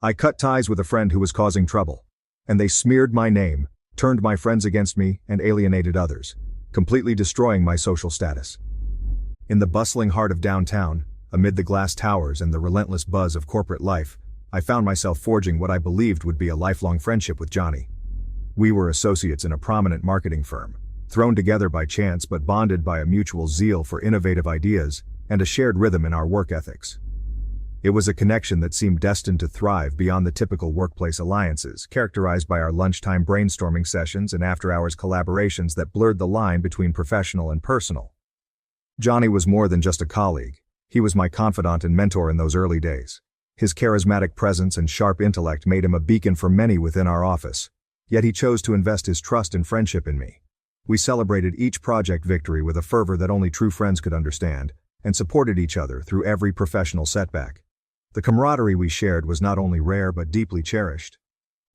I cut ties with a friend who was causing trouble. And they smeared my name, turned my friends against me, and alienated others, completely destroying my social status. In the bustling heart of downtown, amid the glass towers and the relentless buzz of corporate life, I found myself forging what I believed would be a lifelong friendship with Johnny. We were associates in a prominent marketing firm, thrown together by chance but bonded by a mutual zeal for innovative ideas and a shared rhythm in our work ethics. It was a connection that seemed destined to thrive beyond the typical workplace alliances, characterized by our lunchtime brainstorming sessions and after-hours collaborations that blurred the line between professional and personal. Johnny was more than just a colleague. He was my confidant and mentor in those early days. His charismatic presence and sharp intellect made him a beacon for many within our office, yet he chose to invest his trust and friendship in me. We celebrated each project victory with a fervor that only true friends could understand, and supported each other through every professional setback. The camaraderie we shared was not only rare but deeply cherished.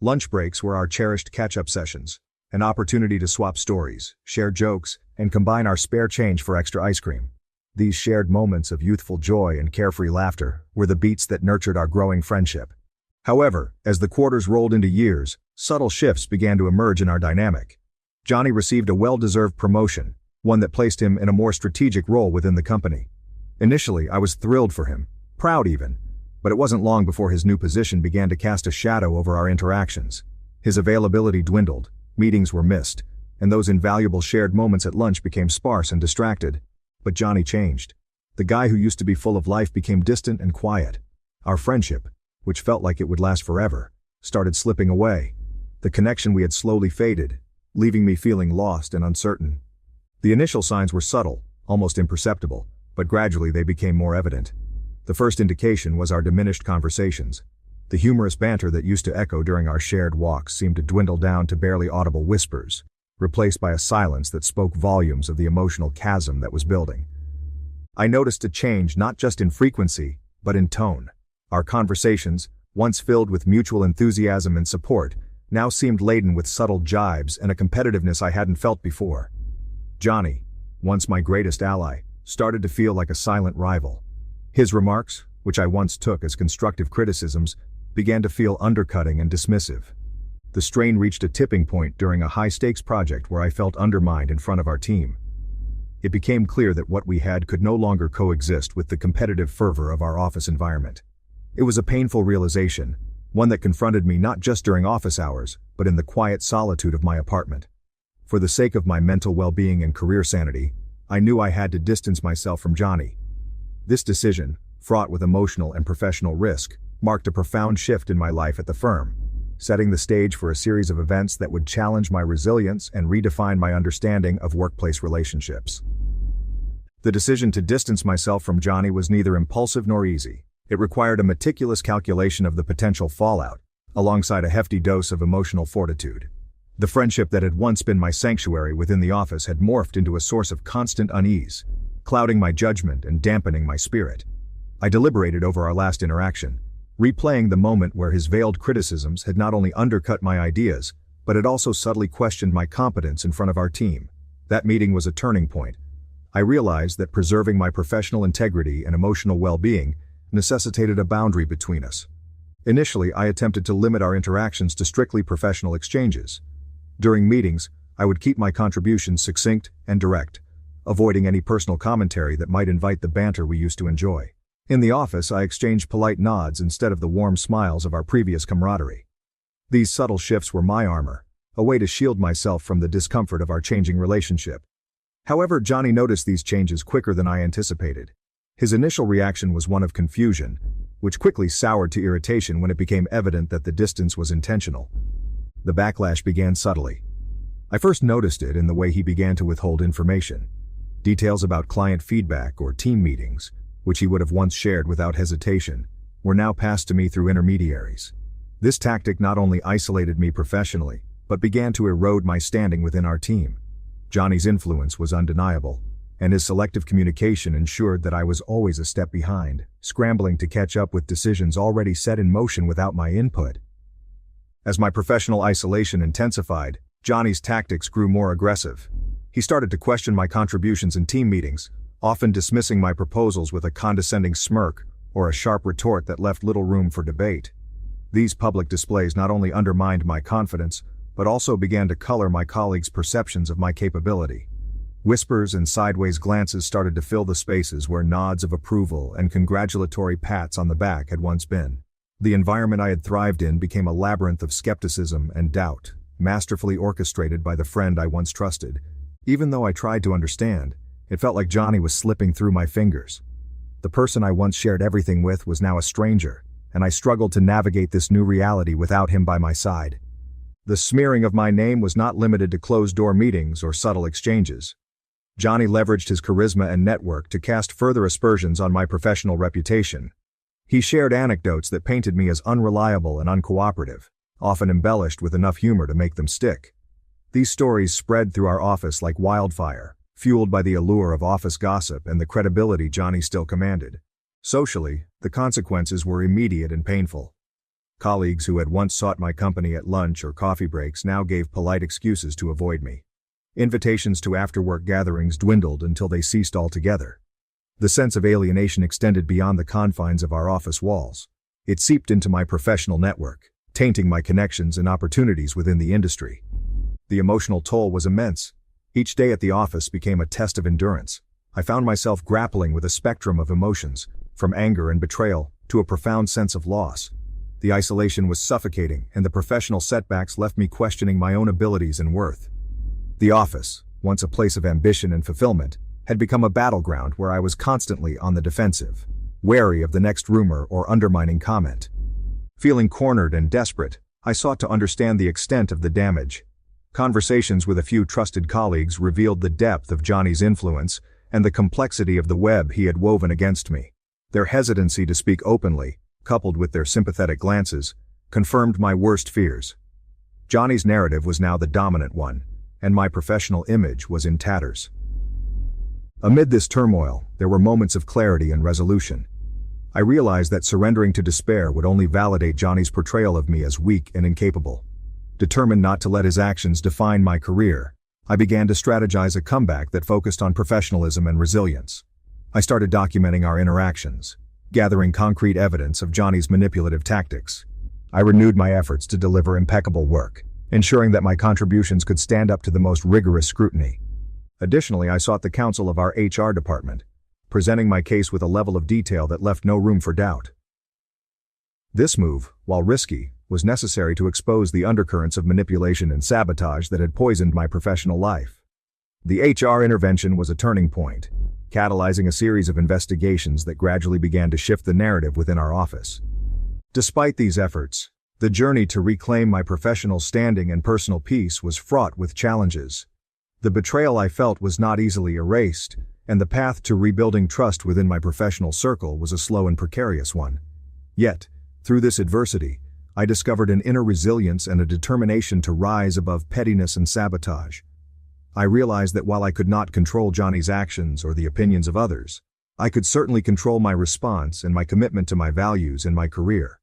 Lunch breaks were our cherished catch-up sessions, an opportunity to swap stories, share jokes, and combine our spare change for extra ice cream. These shared moments of youthful joy and carefree laughter were the beats that nurtured our growing friendship. However, as the quarters rolled into years, subtle shifts began to emerge in our dynamic. Johnny received a well-deserved promotion, one that placed him in a more strategic role within the company. Initially, I was thrilled for him, proud even, but it wasn't long before his new position began to cast a shadow over our interactions. His availability dwindled, meetings were missed, and those invaluable shared moments at lunch became sparse and distracted. But Johnny changed. The guy who used to be full of life became distant and quiet. Our friendship, which felt like it would last forever, started slipping away. The connection we had slowly faded, leaving me feeling lost and uncertain. The initial signs were subtle, almost imperceptible, but gradually they became more evident. The first indication was our diminished conversations. The humorous banter that used to echo during our shared walks seemed to dwindle down to barely audible whispers, replaced by a silence that spoke volumes of the emotional chasm that was building. I noticed a change not just in frequency, but in tone. Our conversations, once filled with mutual enthusiasm and support, now seemed laden with subtle jibes and a competitiveness I hadn't felt before. Johnny, once my greatest ally, started to feel like a silent rival. His remarks, which I once took as constructive criticisms, began to feel undercutting and dismissive. The strain reached a tipping point during a high-stakes project where I felt undermined in front of our team. It became clear that what we had could no longer coexist with the competitive fervor of our office environment. It was a painful realization, one that confronted me not just during office hours, but in the quiet solitude of my apartment. For the sake of my mental well-being and career sanity, I knew I had to distance myself from Johnny. This decision, fraught with emotional and professional risk, marked a profound shift in my life at the firm, setting the stage for a series of events that would challenge my resilience and redefine my understanding of workplace relationships. The decision to distance myself from Johnny was neither impulsive nor easy. It required a meticulous calculation of the potential fallout, alongside a hefty dose of emotional fortitude. The friendship that had once been my sanctuary within the office had morphed into a source of constant unease, clouding my judgment and dampening my spirit. I deliberated over our last interaction, replaying the moment where his veiled criticisms had not only undercut my ideas, but had also subtly questioned my competence in front of our team. That meeting was a turning point. I realized that preserving my professional integrity and emotional well-being necessitated a boundary between us. Initially, I attempted to limit our interactions to strictly professional exchanges. During meetings, I would keep my contributions succinct and direct, avoiding any personal commentary that might invite the banter we used to enjoy. In the office, I exchanged polite nods instead of the warm smiles of our previous camaraderie. These subtle shifts were my armor, a way to shield myself from the discomfort of our changing relationship. However, Johnny noticed these changes quicker than I anticipated. His initial reaction was one of confusion, which quickly soured to irritation when it became evident that the distance was intentional. The backlash began subtly. I first noticed it in the way he began to withhold information. Details about client feedback or team meetings, which he would have once shared without hesitation, were now passed to me through intermediaries. This tactic not only isolated me professionally, but began to erode my standing within our team. Johnny's influence was undeniable, and his selective communication ensured that I was always a step behind, scrambling to catch up with decisions already set in motion without my input. As my professional isolation intensified, Johnny's tactics grew more aggressive. He started to question my contributions in team meetings, often dismissing my proposals with a condescending smirk or a sharp retort that left little room for debate. These public displays not only undermined my confidence, but also began to color my colleagues' perceptions of my capability. Whispers and sideways glances started to fill the spaces where nods of approval and congratulatory pats on the back had once been. The environment I had thrived in became a labyrinth of skepticism and doubt, masterfully orchestrated by the friend I once trusted. Even though I tried to understand, it felt like Johnny was slipping through my fingers. The person I once shared everything with was now a stranger, and I struggled to navigate this new reality without him by my side. The smearing of my name was not limited to closed-door meetings or subtle exchanges. Johnny leveraged his charisma and network to cast further aspersions on my professional reputation. He shared anecdotes that painted me as unreliable and uncooperative, often embellished with enough humor to make them stick. These stories spread through our office like wildfire, fueled by the allure of office gossip and the credibility Johnny still commanded. Socially, the consequences were immediate and painful. Colleagues who had once sought my company at lunch or coffee breaks now gave polite excuses to avoid me. Invitations to after-work gatherings dwindled until they ceased altogether. The sense of alienation extended beyond the confines of our office walls. It seeped into my professional network, tainting my connections and opportunities within the industry. The emotional toll was immense. Each day at the office became a test of endurance. I found myself grappling with a spectrum of emotions, from anger and betrayal to a profound sense of loss. The isolation was suffocating, and the professional setbacks left me questioning my own abilities and worth. The office, once a place of ambition and fulfillment, had become a battleground where I was constantly on the defensive, wary of the next rumor or undermining comment. Feeling cornered and desperate, I sought to understand the extent of the damage. Conversations with a few trusted colleagues revealed the depth of Johnny's influence and the complexity of the web he had woven against me. Their hesitancy to speak openly, coupled with their sympathetic glances, confirmed my worst fears. Johnny's narrative was now the dominant one, and my professional image was in tatters. Amid this turmoil, there were moments of clarity and resolution. I realized that surrendering to despair would only validate Johnny's portrayal of me as weak and incapable. Determined not to let his actions define my career, I began to strategize a comeback that focused on professionalism and resilience. I started documenting our interactions, gathering concrete evidence of Johnny's manipulative tactics. I renewed my efforts to deliver impeccable work, ensuring that my contributions could stand up to the most rigorous scrutiny. Additionally, I sought the counsel of our HR department, presenting my case with a level of detail that left no room for doubt. This move, while risky, was necessary to expose the undercurrents of manipulation and sabotage that had poisoned my professional life. The HR intervention was a turning point, catalyzing a series of investigations that gradually began to shift the narrative within our office. Despite these efforts, the journey to reclaim my professional standing and personal peace was fraught with challenges. The betrayal I felt was not easily erased, and the path to rebuilding trust within my professional circle was a slow and precarious one. Yet, through this adversity, I discovered an inner resilience and a determination to rise above pettiness and sabotage. I realized that while I could not control Johnny's actions or the opinions of others, I could certainly control my response and my commitment to my values and my career.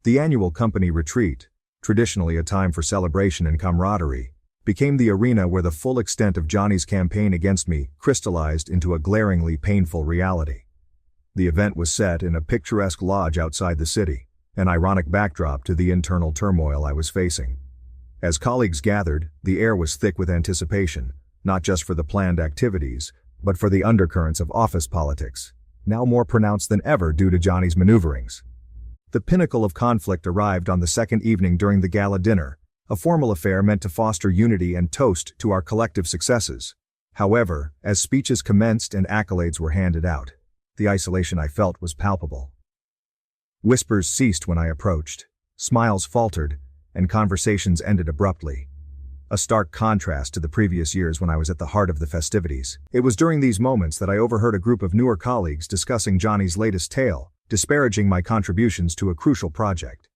The annual company retreat, traditionally a time for celebration and camaraderie, became the arena where the full extent of Johnny's campaign against me crystallized into a glaringly painful reality. The event was set in a picturesque lodge outside the city, an ironic backdrop to the internal turmoil I was facing. As colleagues gathered, the air was thick with anticipation, not just for the planned activities, but for the undercurrents of office politics, now more pronounced than ever due to Johnny's maneuverings. The pinnacle of conflict arrived on the second evening during the gala dinner, a formal affair meant to foster unity and toast to our collective successes. However, as speeches commenced and accolades were handed out, the isolation I felt was palpable. Whispers ceased when I approached, smiles faltered, and conversations ended abruptly. A stark contrast to the previous years when I was at the heart of the festivities. It was during these moments that I overheard a group of newer colleagues discussing Johnny's latest tale, disparaging my contributions to a crucial project.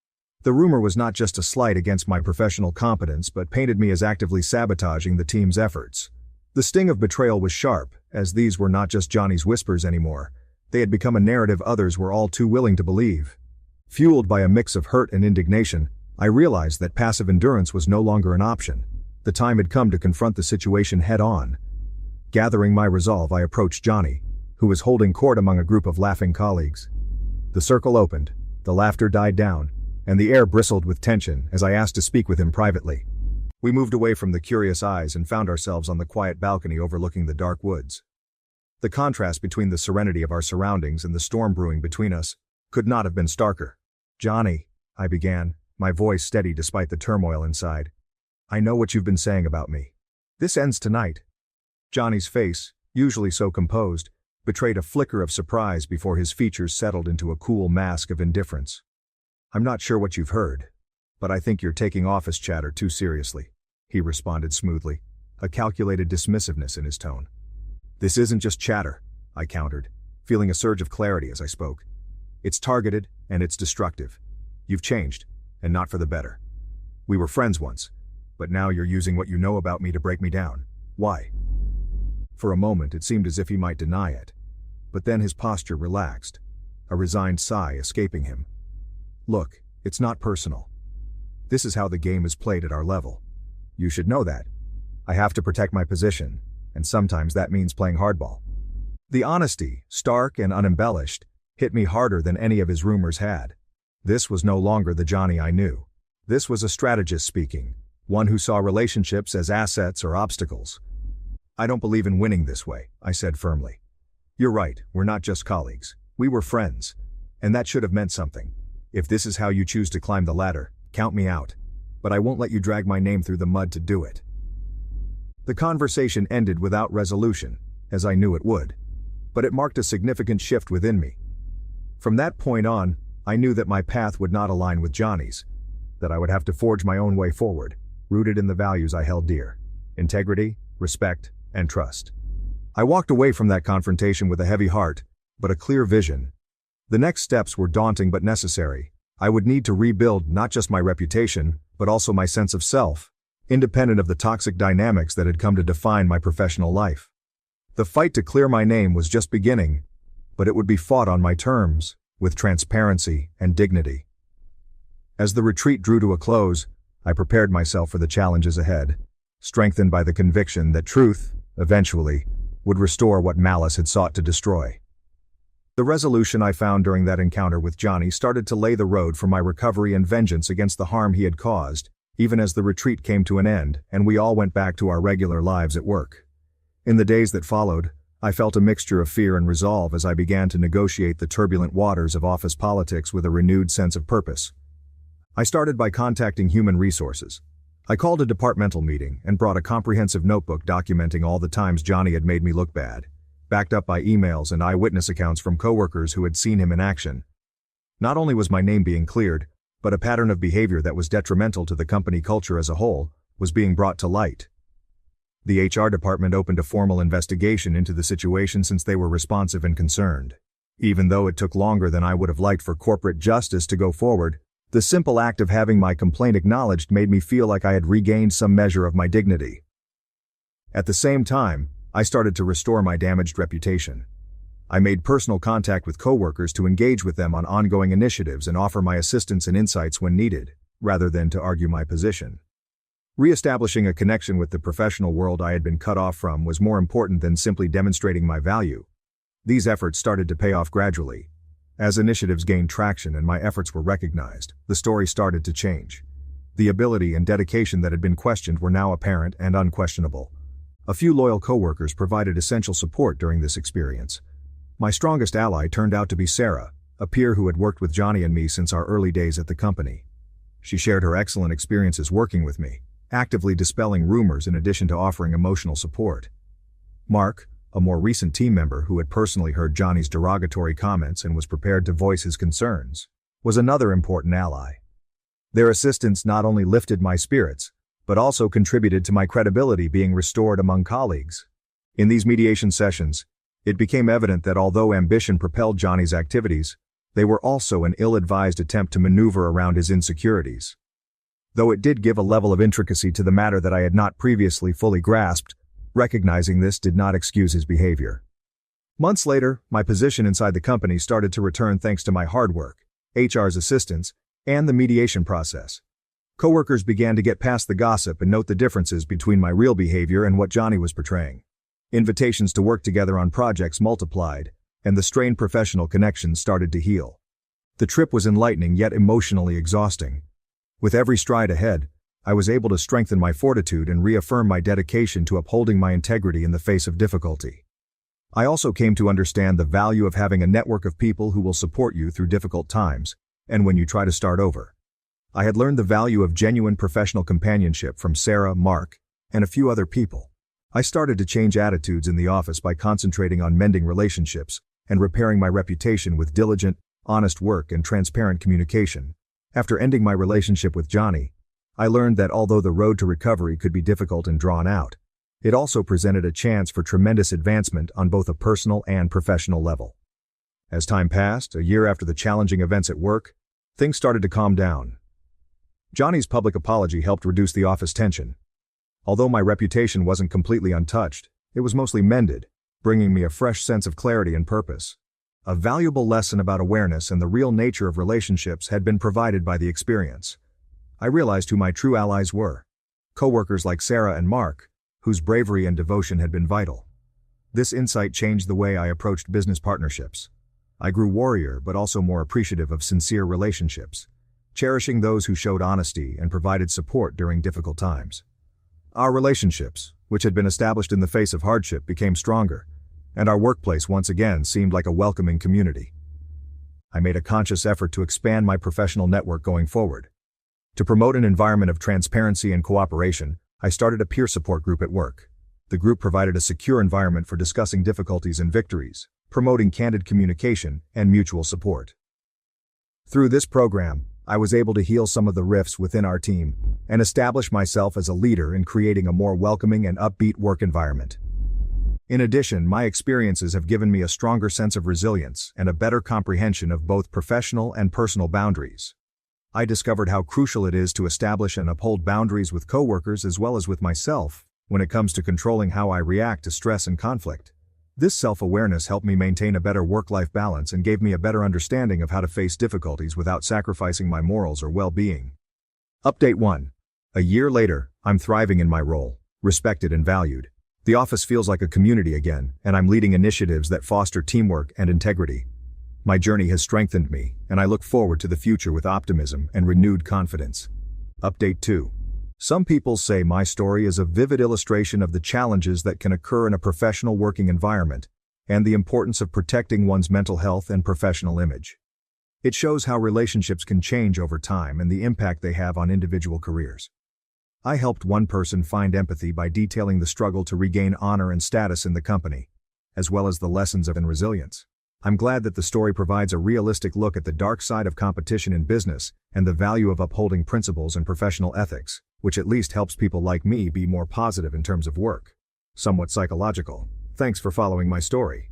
The rumor was not just a slight against my professional competence but painted me as actively sabotaging the team's efforts. The sting of betrayal was sharp, as these were not just Johnny's whispers anymore. They had become a narrative others were all too willing to believe. Fueled by a mix of hurt and indignation, I realized that passive endurance was no longer an option. The time had come to confront the situation head-on. Gathering my resolve, I approached Johnny, who was holding court among a group of laughing colleagues. The circle opened, the laughter died down, and the air bristled with tension as I asked to speak with him privately. We moved away from the curious eyes and found ourselves on the quiet balcony overlooking the dark woods. The contrast between the serenity of our surroundings and the storm brewing between us could not have been starker. "Johnny," I began, my voice steady despite the turmoil inside. "I know what you've been saying about me. This ends tonight." Johnny's face, usually so composed, betrayed a flicker of surprise before his features settled into a cool mask of indifference. "I'm not sure what you've heard, but I think you're taking office chatter too seriously," he responded smoothly, a calculated dismissiveness in his tone. "This isn't just chatter," I countered, feeling a surge of clarity as I spoke. "It's targeted, and it's destructive. You've changed, and not for the better. We were friends once, but now you're using what you know about me to break me down. Why?" For a moment it seemed as if he might deny it, but then his posture relaxed, a resigned sigh escaping him. "Look, it's not personal. This is how the game is played at our level. You should know that. I have to protect my position, and sometimes that means playing hardball." The honesty, stark and unembellished, hit me harder than any of his rumors had. This was no longer the Johnny I knew. This was a strategist speaking, one who saw relationships as assets or obstacles. "I don't believe in winning this way," I said firmly. "You're right, we're not just colleagues. We were friends. And that should have meant something. If this is how you choose to climb the ladder, count me out. But I won't let you drag my name through the mud to do it." The conversation ended without resolution, as I knew it would. But it marked a significant shift within me. From that point on, I knew that my path would not align with Johnny's, that I would have to forge my own way forward, rooted in the values I held dear: integrity, respect, and trust. I walked away from that confrontation with a heavy heart, but a clear vision. The next steps were daunting but necessary. I would need to rebuild not just my reputation, but also my sense of self, independent of the toxic dynamics that had come to define my professional life. The fight to clear my name was just beginning, but it would be fought on my terms, with transparency and dignity. As the retreat drew to a close, I prepared myself for the challenges ahead, strengthened by the conviction that truth, eventually, would restore what malice had sought to destroy. The resolution I found during that encounter with Johnny started to lay the road for my recovery and vengeance against the harm he had caused, even as the retreat came to an end and we all went back to our regular lives at work. In the days that followed, I felt a mixture of fear and resolve as I began to negotiate the turbulent waters of office politics with a renewed sense of purpose. I started by contacting human resources. I called a departmental meeting and brought a comprehensive notebook documenting all the times Johnny had made me look bad, backed up by emails and eyewitness accounts from coworkers who had seen him in action. Not only was my name being cleared, but a pattern of behavior that was detrimental to the company culture as a whole was being brought to light. The HR department opened a formal investigation into the situation since they were responsive and concerned. Even though it took longer than I would have liked for corporate justice to go forward, the simple act of having my complaint acknowledged made me feel like I had regained some measure of my dignity. At the same time, I started to restore my damaged reputation. I made personal contact with coworkers to engage with them on ongoing initiatives and offer my assistance and insights when needed, rather than to argue my position. Re-establishing a connection with the professional world I had been cut off from was more important than simply demonstrating my value. These efforts started to pay off gradually. As initiatives gained traction and my efforts were recognized, the story started to change. The ability and dedication that had been questioned were now apparent and unquestionable. A few loyal coworkers provided essential support during this experience. My strongest ally turned out to be Sarah, a peer who had worked with Johnny and me since our early days at the company. She shared her excellent experiences working with me, actively dispelling rumors in addition to offering emotional support. Mark, a more recent team member who had personally heard Johnny's derogatory comments and was prepared to voice his concerns, was another important ally. Their assistance not only lifted my spirits, but also contributed to my credibility being restored among colleagues. In these mediation sessions, it became evident that although ambition propelled Johnny's activities, they were also an ill-advised attempt to maneuver around his insecurities. Though it did give a level of intricacy to the matter that I had not previously fully grasped, recognizing this did not excuse his behavior. Months later, my position inside the company started to return thanks to my hard work, HR's assistance, and the mediation process. Coworkers began to get past the gossip and note the differences between my real behavior and what Johnny was portraying. Invitations to work together on projects multiplied, and the strained professional connections started to heal. The trip was enlightening yet emotionally exhausting. With every stride ahead, I was able to strengthen my fortitude and reaffirm my dedication to upholding my integrity in the face of difficulty. I also came to understand the value of having a network of people who will support you through difficult times, and when you try to start over. I had learned the value of genuine professional companionship from Sarah, Mark, and a few other people. I started to change attitudes in the office by concentrating on mending relationships and repairing my reputation with diligent, honest work and transparent communication. After ending my relationship with Johnny, I learned that although the road to recovery could be difficult and drawn out, it also presented a chance for tremendous advancement on both a personal and professional level. As time passed, a year after the challenging events at work, things started to calm down. Johnny's public apology helped reduce the office tension. Although my reputation wasn't completely untouched, it was mostly mended, bringing me a fresh sense of clarity and purpose. A valuable lesson about awareness and the real nature of relationships had been provided by the experience. I realized who my true allies were. Coworkers like Sarah and Mark, whose bravery and devotion had been vital. This insight changed the way I approached business partnerships. I grew warier but also more appreciative of sincere relationships, cherishing those who showed honesty and provided support during difficult times. Our relationships, which had been established in the face of hardship, became stronger, and our workplace once again seemed like a welcoming community. I made a conscious effort to expand my professional network going forward. To promote an environment of transparency and cooperation, I started a peer support group at work. The group provided a secure environment for discussing difficulties and victories, promoting candid communication and mutual support. Through this program, I was able to heal some of the rifts within our team and establish myself as a leader in creating a more welcoming and upbeat work environment. In addition, my experiences have given me a stronger sense of resilience and a better comprehension of both professional and personal boundaries. I discovered how crucial it is to establish and uphold boundaries with coworkers as well as with myself when it comes to controlling how I react to stress and conflict. This self-awareness helped me maintain a better work-life balance and gave me a better understanding of how to face difficulties without sacrificing my morals or well-being. Update 1. A year later, I'm thriving in my role, respected and valued. The office feels like a community again, and I'm leading initiatives that foster teamwork and integrity. My journey has strengthened me, and I look forward to the future with optimism and renewed confidence. Update 2. Some people say my story is a vivid illustration of the challenges that can occur in a professional working environment, and the importance of protecting one's mental health and professional image. It shows how relationships can change over time and the impact they have on individual careers. I helped one person find empathy by detailing the struggle to regain honor and status in the company, as well as the lessons of resilience. I'm glad that the story provides a realistic look at the dark side of competition in business and the value of upholding principles and professional ethics, which at least helps people like me be more positive in terms of work. Somewhat psychological. Thanks for following my story.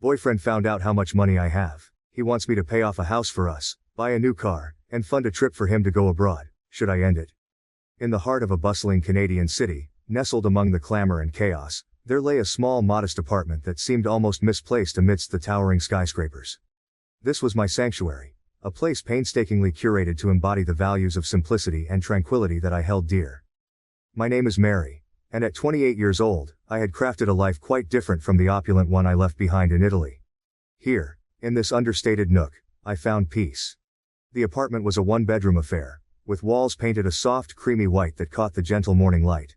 Boyfriend found out how much money I have. He wants me to pay off a house for us, buy a new car, and fund a trip for him to go abroad. Should I end it? In the heart of a bustling Canadian city, nestled among the clamor and chaos, there lay a small modest apartment that seemed almost misplaced amidst the towering skyscrapers. This was my sanctuary, a place painstakingly curated to embody the values of simplicity and tranquility that I held dear. My name is Mary, and at 28 years old, I had crafted a life quite different from the opulent one I left behind in Italy. Here, in this understated nook, I found peace. The apartment was a one-bedroom affair, with walls painted a soft creamy white that caught the gentle morning light.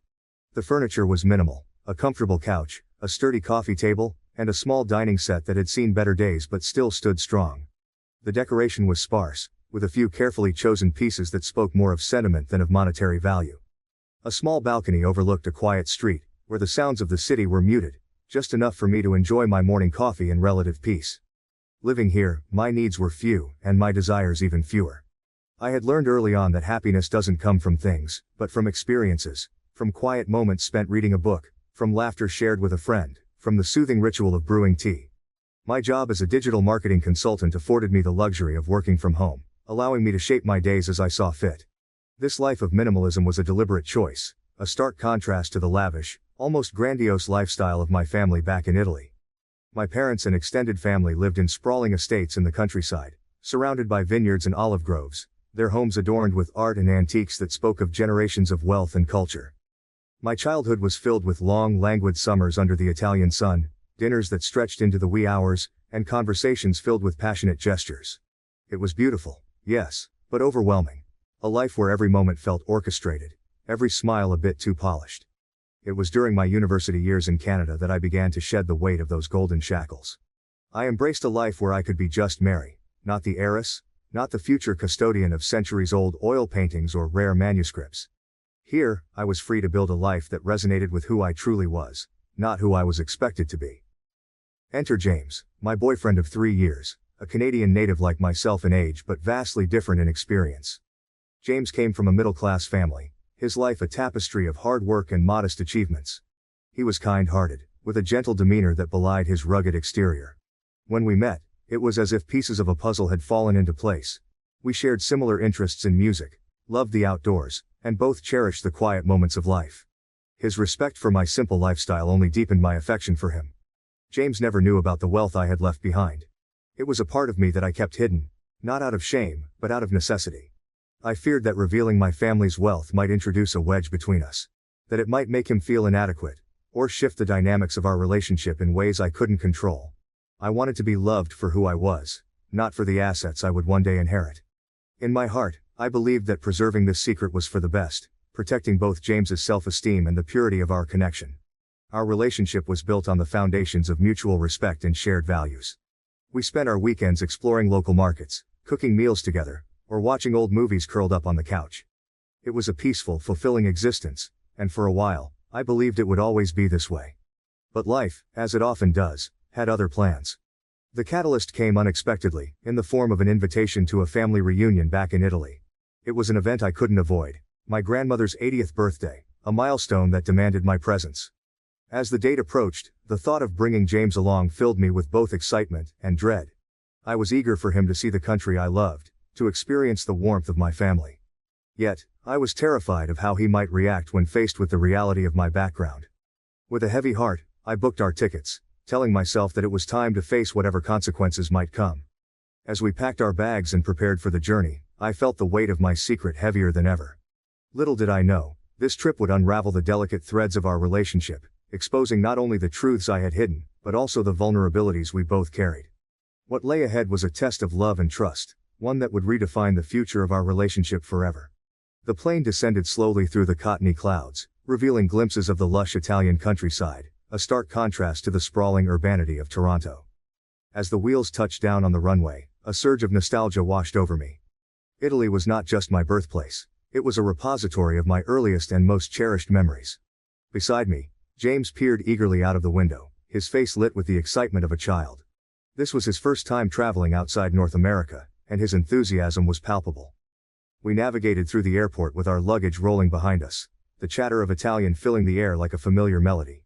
The furniture was minimal, a comfortable couch, a sturdy coffee table, and a small dining set that had seen better days but still stood strong. The decoration was sparse, with a few carefully chosen pieces that spoke more of sentiment than of monetary value. A small balcony overlooked a quiet street, where the sounds of the city were muted, just enough for me to enjoy my morning coffee in relative peace. Living here, my needs were few, and my desires even fewer. I had learned early on that happiness doesn't come from things, but from experiences, from quiet moments spent reading a book, from laughter shared with a friend, from the soothing ritual of brewing tea. My job as a digital marketing consultant afforded me the luxury of working from home, allowing me to shape my days as I saw fit. This life of minimalism was a deliberate choice, a stark contrast to the lavish, almost grandiose lifestyle of my family back in Italy. My parents and extended family lived in sprawling estates in the countryside, surrounded by vineyards and olive groves, their homes adorned with art and antiques that spoke of generations of wealth and culture. My childhood was filled with long, languid summers under the Italian sun, dinners that stretched into the wee hours, and conversations filled with passionate gestures. It was beautiful, yes, but overwhelming. A life where every moment felt orchestrated, every smile a bit too polished. It was during my university years in Canada that I began to shed the weight of those golden shackles. I embraced a life where I could be just Mary, not the heiress, not the future custodian of centuries-old oil paintings or rare manuscripts. Here, I was free to build a life that resonated with who I truly was, not who I was expected to be. Enter James, my boyfriend of 3 years, a Canadian native like myself in age but vastly different in experience. James came from a middle-class family, his life a tapestry of hard work and modest achievements. He was kind-hearted, with a gentle demeanor that belied his rugged exterior. When we met, it was as if pieces of a puzzle had fallen into place. We shared similar interests in music, loved the outdoors, and both cherished the quiet moments of life. His respect for my simple lifestyle only deepened my affection for him. James never knew about the wealth I had left behind. It was a part of me that I kept hidden, not out of shame, but out of necessity. I feared that revealing my family's wealth might introduce a wedge between us, that it might make him feel inadequate, or shift the dynamics of our relationship in ways I couldn't control. I wanted to be loved for who I was, not for the assets I would one day inherit. In my heart, I believed that preserving this secret was for the best, protecting both James's self-esteem and the purity of our connection. Our relationship was built on the foundations of mutual respect and shared values. We spent our weekends exploring local markets, cooking meals together, or watching old movies curled up on the couch. It was a peaceful, fulfilling existence, and for a while, I believed it would always be this way. But life, as it often does, had other plans. The catalyst came unexpectedly, in the form of an invitation to a family reunion back in Italy. It was an event I couldn't avoid, my grandmother's 80th birthday, a milestone that demanded my presence. As the date approached, the thought of bringing James along filled me with both excitement and dread. I was eager for him to see the country I loved, to experience the warmth of my family. Yet, I was terrified of how he might react when faced with the reality of my background. With a heavy heart, I booked our tickets, telling myself that it was time to face whatever consequences might come. As we packed our bags and prepared for the journey, I felt the weight of my secret heavier than ever. Little did I know, this trip would unravel the delicate threads of our relationship, exposing not only the truths I had hidden, but also the vulnerabilities we both carried. What lay ahead was a test of love and trust, one that would redefine the future of our relationship forever. The plane descended slowly through the cottony clouds, revealing glimpses of the lush Italian countryside, a stark contrast to the sprawling urbanity of Toronto. As the wheels touched down on the runway, a surge of nostalgia washed over me. Italy was not just my birthplace, it was a repository of my earliest and most cherished memories. Beside me, James peered eagerly out of the window, his face lit with the excitement of a child. This was his first time traveling outside North America, and his enthusiasm was palpable. We navigated through the airport with our luggage rolling behind us, the chatter of Italian filling the air like a familiar melody.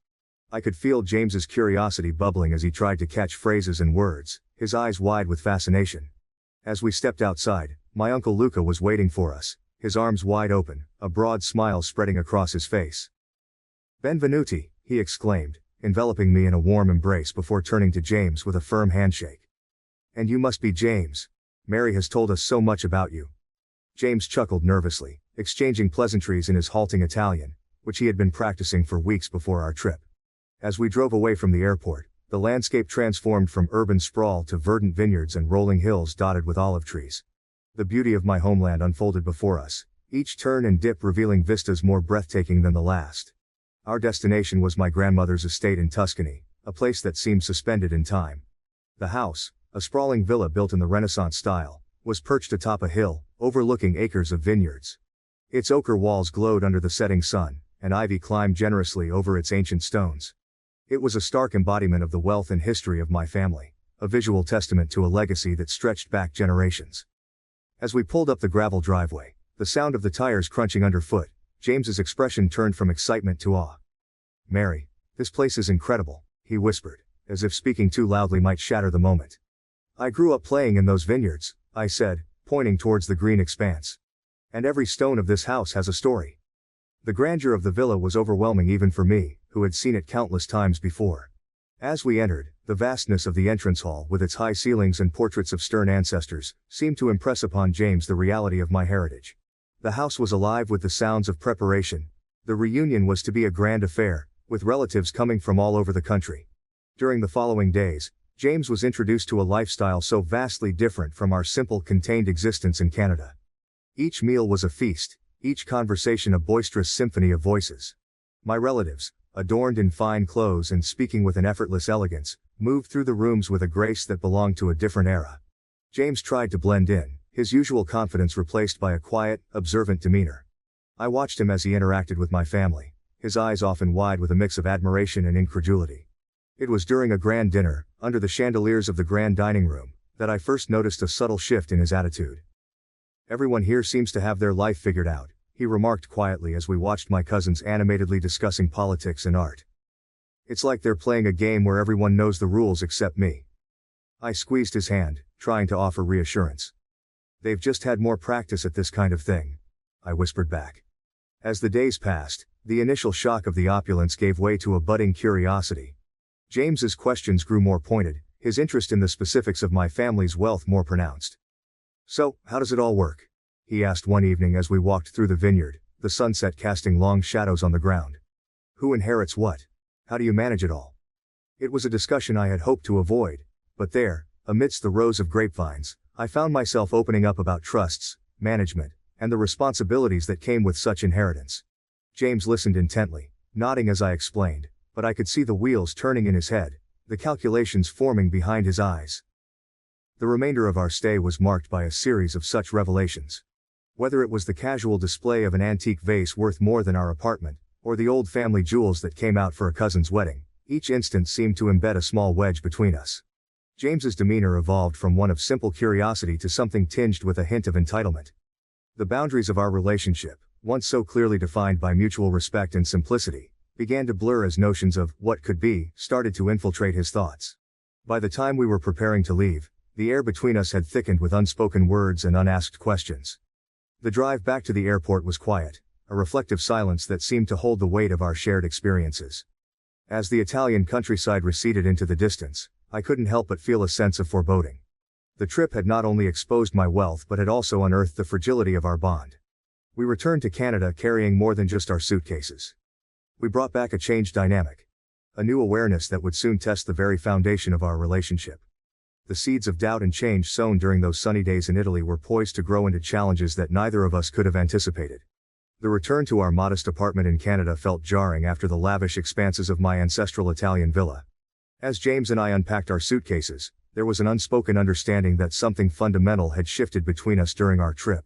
I could feel James's curiosity bubbling as he tried to catch phrases and words, his eyes wide with fascination. As we stepped outside, my uncle Luca was waiting for us, his arms wide open, a broad smile spreading across his face. "Benvenuti," he exclaimed, enveloping me in a warm embrace before turning to James with a firm handshake. "And you must be James. Mary has told us so much about you." James chuckled nervously, exchanging pleasantries in his halting Italian, which he had been practicing for weeks before our trip. As we drove away from the airport, the landscape transformed from urban sprawl to verdant vineyards and rolling hills dotted with olive trees. The beauty of my homeland unfolded before us, each turn and dip revealing vistas more breathtaking than the last. Our destination was my grandmother's estate in Tuscany, a place that seemed suspended in time. The house, a sprawling villa built in the Renaissance style, was perched atop a hill, overlooking acres of vineyards. Its ochre walls glowed under the setting sun, and ivy climbed generously over its ancient stones. It was a stark embodiment of the wealth and history of my family, a visual testament to a legacy that stretched back generations. As we pulled up the gravel driveway, the sound of the tires crunching underfoot, James's expression turned from excitement to awe. "Mary, this place is incredible," he whispered, as if speaking too loudly might shatter the moment. "I grew up playing in those vineyards," I said, pointing towards the green expanse. "And every stone of this house has a story." The grandeur of the villa was overwhelming even for me, who had seen it countless times before. As we entered, the vastness of the entrance hall with its high ceilings and portraits of stern ancestors, seemed to impress upon James the reality of my heritage. The house was alive with the sounds of preparation. The reunion was to be a grand affair, with relatives coming from all over the country. During the following days, James was introduced to a lifestyle so vastly different from our simple contained existence in Canada. Each meal was a feast, each conversation a boisterous symphony of voices. My relatives, adorned in fine clothes and speaking with an effortless elegance, moved through the rooms with a grace that belonged to a different era. James tried to blend in, his usual confidence replaced by a quiet, observant demeanor. I watched him as he interacted with my family, his eyes often wide with a mix of admiration and incredulity. It was during a grand dinner, under the chandeliers of the grand dining room, that I first noticed a subtle shift in his attitude. "Everyone here seems to have their life figured out," he remarked quietly as we watched my cousins animatedly discussing politics and art. "It's like they're playing a game where everyone knows the rules except me." I squeezed his hand, trying to offer reassurance. "They've just had more practice at this kind of thing," I whispered back. As the days passed, the initial shock of the opulence gave way to a budding curiosity. James's questions grew more pointed, his interest in the specifics of my family's wealth more pronounced. "So, how does it all work?" he asked one evening as we walked through the vineyard, the sunset casting long shadows on the ground. "Who inherits what? How do you manage it all?" It was a discussion I had hoped to avoid, but there, amidst the rows of grapevines, I found myself opening up about trusts, management, and the responsibilities that came with such inheritance. James listened intently, nodding as I explained, but I could see the wheels turning in his head, the calculations forming behind his eyes. The remainder of our stay was marked by a series of such revelations. Whether it was the casual display of an antique vase worth more than our apartment, or the old family jewels that came out for a cousin's wedding, each instance seemed to embed a small wedge between us. James's demeanor evolved from one of simple curiosity to something tinged with a hint of entitlement. The boundaries of our relationship, once so clearly defined by mutual respect and simplicity, began to blur as notions of what could be started to infiltrate his thoughts. By the time we were preparing to leave, the air between us had thickened with unspoken words and unasked questions. The drive back to the airport was quiet, a reflective silence that seemed to hold the weight of our shared experiences. As the Italian countryside receded into the distance, I couldn't help but feel a sense of foreboding. The trip had not only exposed my wealth but had also unearthed the fragility of our bond. We returned to Canada carrying more than just our suitcases. We brought back a changed dynamic. A new awareness that would soon test the very foundation of our relationship. The seeds of doubt and change sown during those sunny days in Italy were poised to grow into challenges that neither of us could have anticipated. The return to our modest apartment in Canada felt jarring after the lavish expanses of my ancestral Italian villa. As James and I unpacked our suitcases, there was an unspoken understanding that something fundamental had shifted between us during our trip.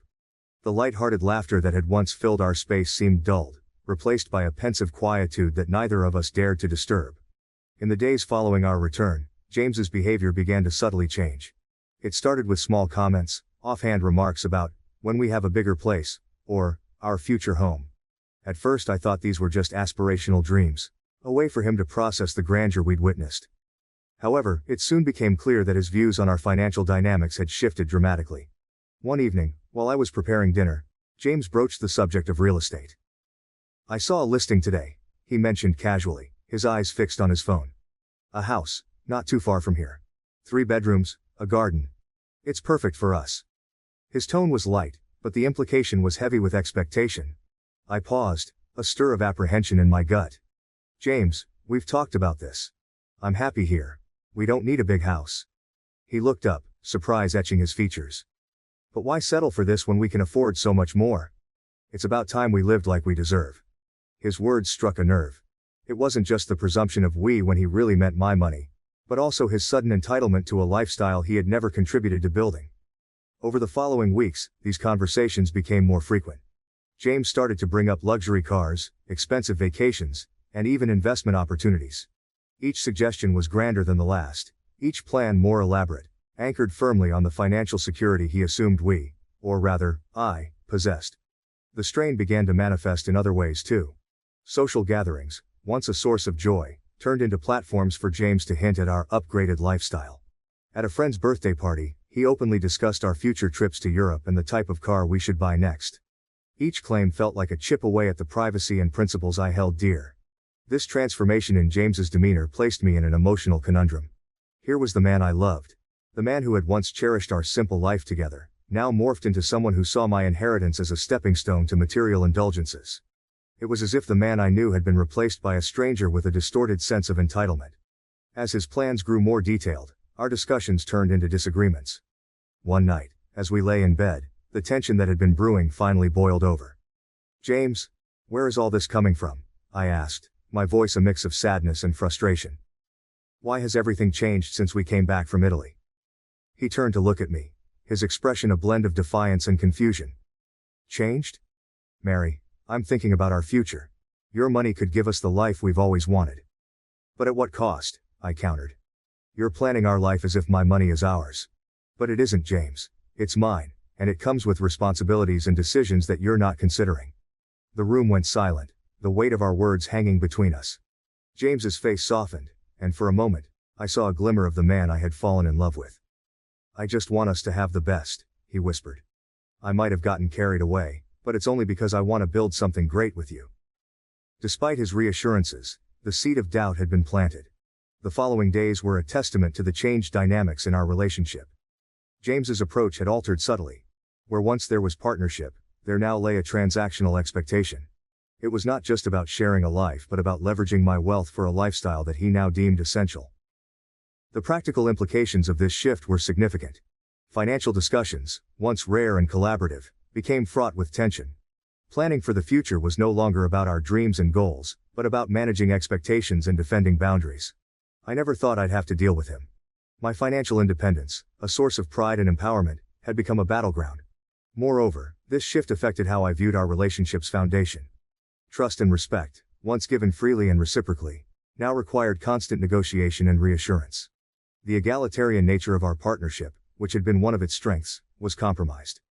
The light-hearted laughter that had once filled our space seemed dulled, replaced by a pensive quietude that neither of us dared to disturb. In the days following our return, James's behavior began to subtly change. It started with small comments, offhand remarks about, "when we have a bigger place," or, "our future home." At first I thought these were just aspirational dreams, a way for him to process the grandeur we'd witnessed. However, it soon became clear that his views on our financial dynamics had shifted dramatically. One evening, while I was preparing dinner, James broached the subject of real estate. "I saw a listing today," he mentioned casually, his eyes fixed on his phone. "A house, not too far from here. 3 bedrooms, a garden. It's perfect for us." His tone was light, but the implication was heavy with expectation. I paused, a stir of apprehension in my gut. "James, we've talked about this. I'm happy here. We don't need a big house." He looked up, surprise etching his features. "But why settle for this when we can afford so much more? It's about time we lived like we deserve." His words struck a nerve. It wasn't just the presumption of we when he really meant my money, but also his sudden entitlement to a lifestyle he had never contributed to building. Over the following weeks, these conversations became more frequent. James started to bring up luxury cars, expensive vacations, and even investment opportunities. Each suggestion was grander than the last, each plan more elaborate, anchored firmly on the financial security he assumed we, or rather, I, possessed. The strain began to manifest in other ways too. Social gatherings, once a source of joy, turned into platforms for James to hint at our upgraded lifestyle. At a friend's birthday party, he openly discussed our future trips to Europe and the type of car we should buy next. Each claim felt like a chip away at the privacy and principles I held dear. This transformation in James's demeanor placed me in an emotional conundrum. Here was the man I loved. The man who had once cherished our simple life together, now morphed into someone who saw my inheritance as a stepping stone to material indulgences. It was as if the man I knew had been replaced by a stranger with a distorted sense of entitlement. As his plans grew more detailed, Our discussions turned into disagreements. One night, as we lay in bed, the tension that had been brewing finally boiled over. "James, where is all this coming from?" I asked, my voice a mix of sadness and frustration. "Why has everything changed since we came back from Italy?" He turned to look at me, his expression a blend of defiance and confusion. "Changed? Mary, I'm thinking about our future. Your money could give us the life we've always wanted." "But at what cost?" I countered. "You're planning our life as if my money is ours. But it isn't, James. It's mine, and it comes with responsibilities and decisions that you're not considering." The room went silent, the weight of our words hanging between us. James's face softened, and for a moment, I saw a glimmer of the man I had fallen in love with. "I just want us to have the best," he whispered. "I might have gotten carried away, but it's only because I want to build something great with you." Despite his reassurances, the seed of doubt had been planted. The following days were a testament to the changed dynamics in our relationship. James's approach had altered subtly. Where once there was partnership, there now lay a transactional expectation. It was not just about sharing a life but about leveraging my wealth for a lifestyle that he now deemed essential. The practical implications of this shift were significant. Financial discussions, once rare and collaborative, became fraught with tension. Planning for the future was no longer about our dreams and goals, but about managing expectations and defending boundaries. I never thought I'd have to deal with him. My financial independence, a source of pride and empowerment, had become a battleground. Moreover, this shift affected how I viewed our relationship's foundation. Trust and respect, once given freely and reciprocally, now required constant negotiation and reassurance. The egalitarian nature of our partnership, which had been one of its strengths, was compromised.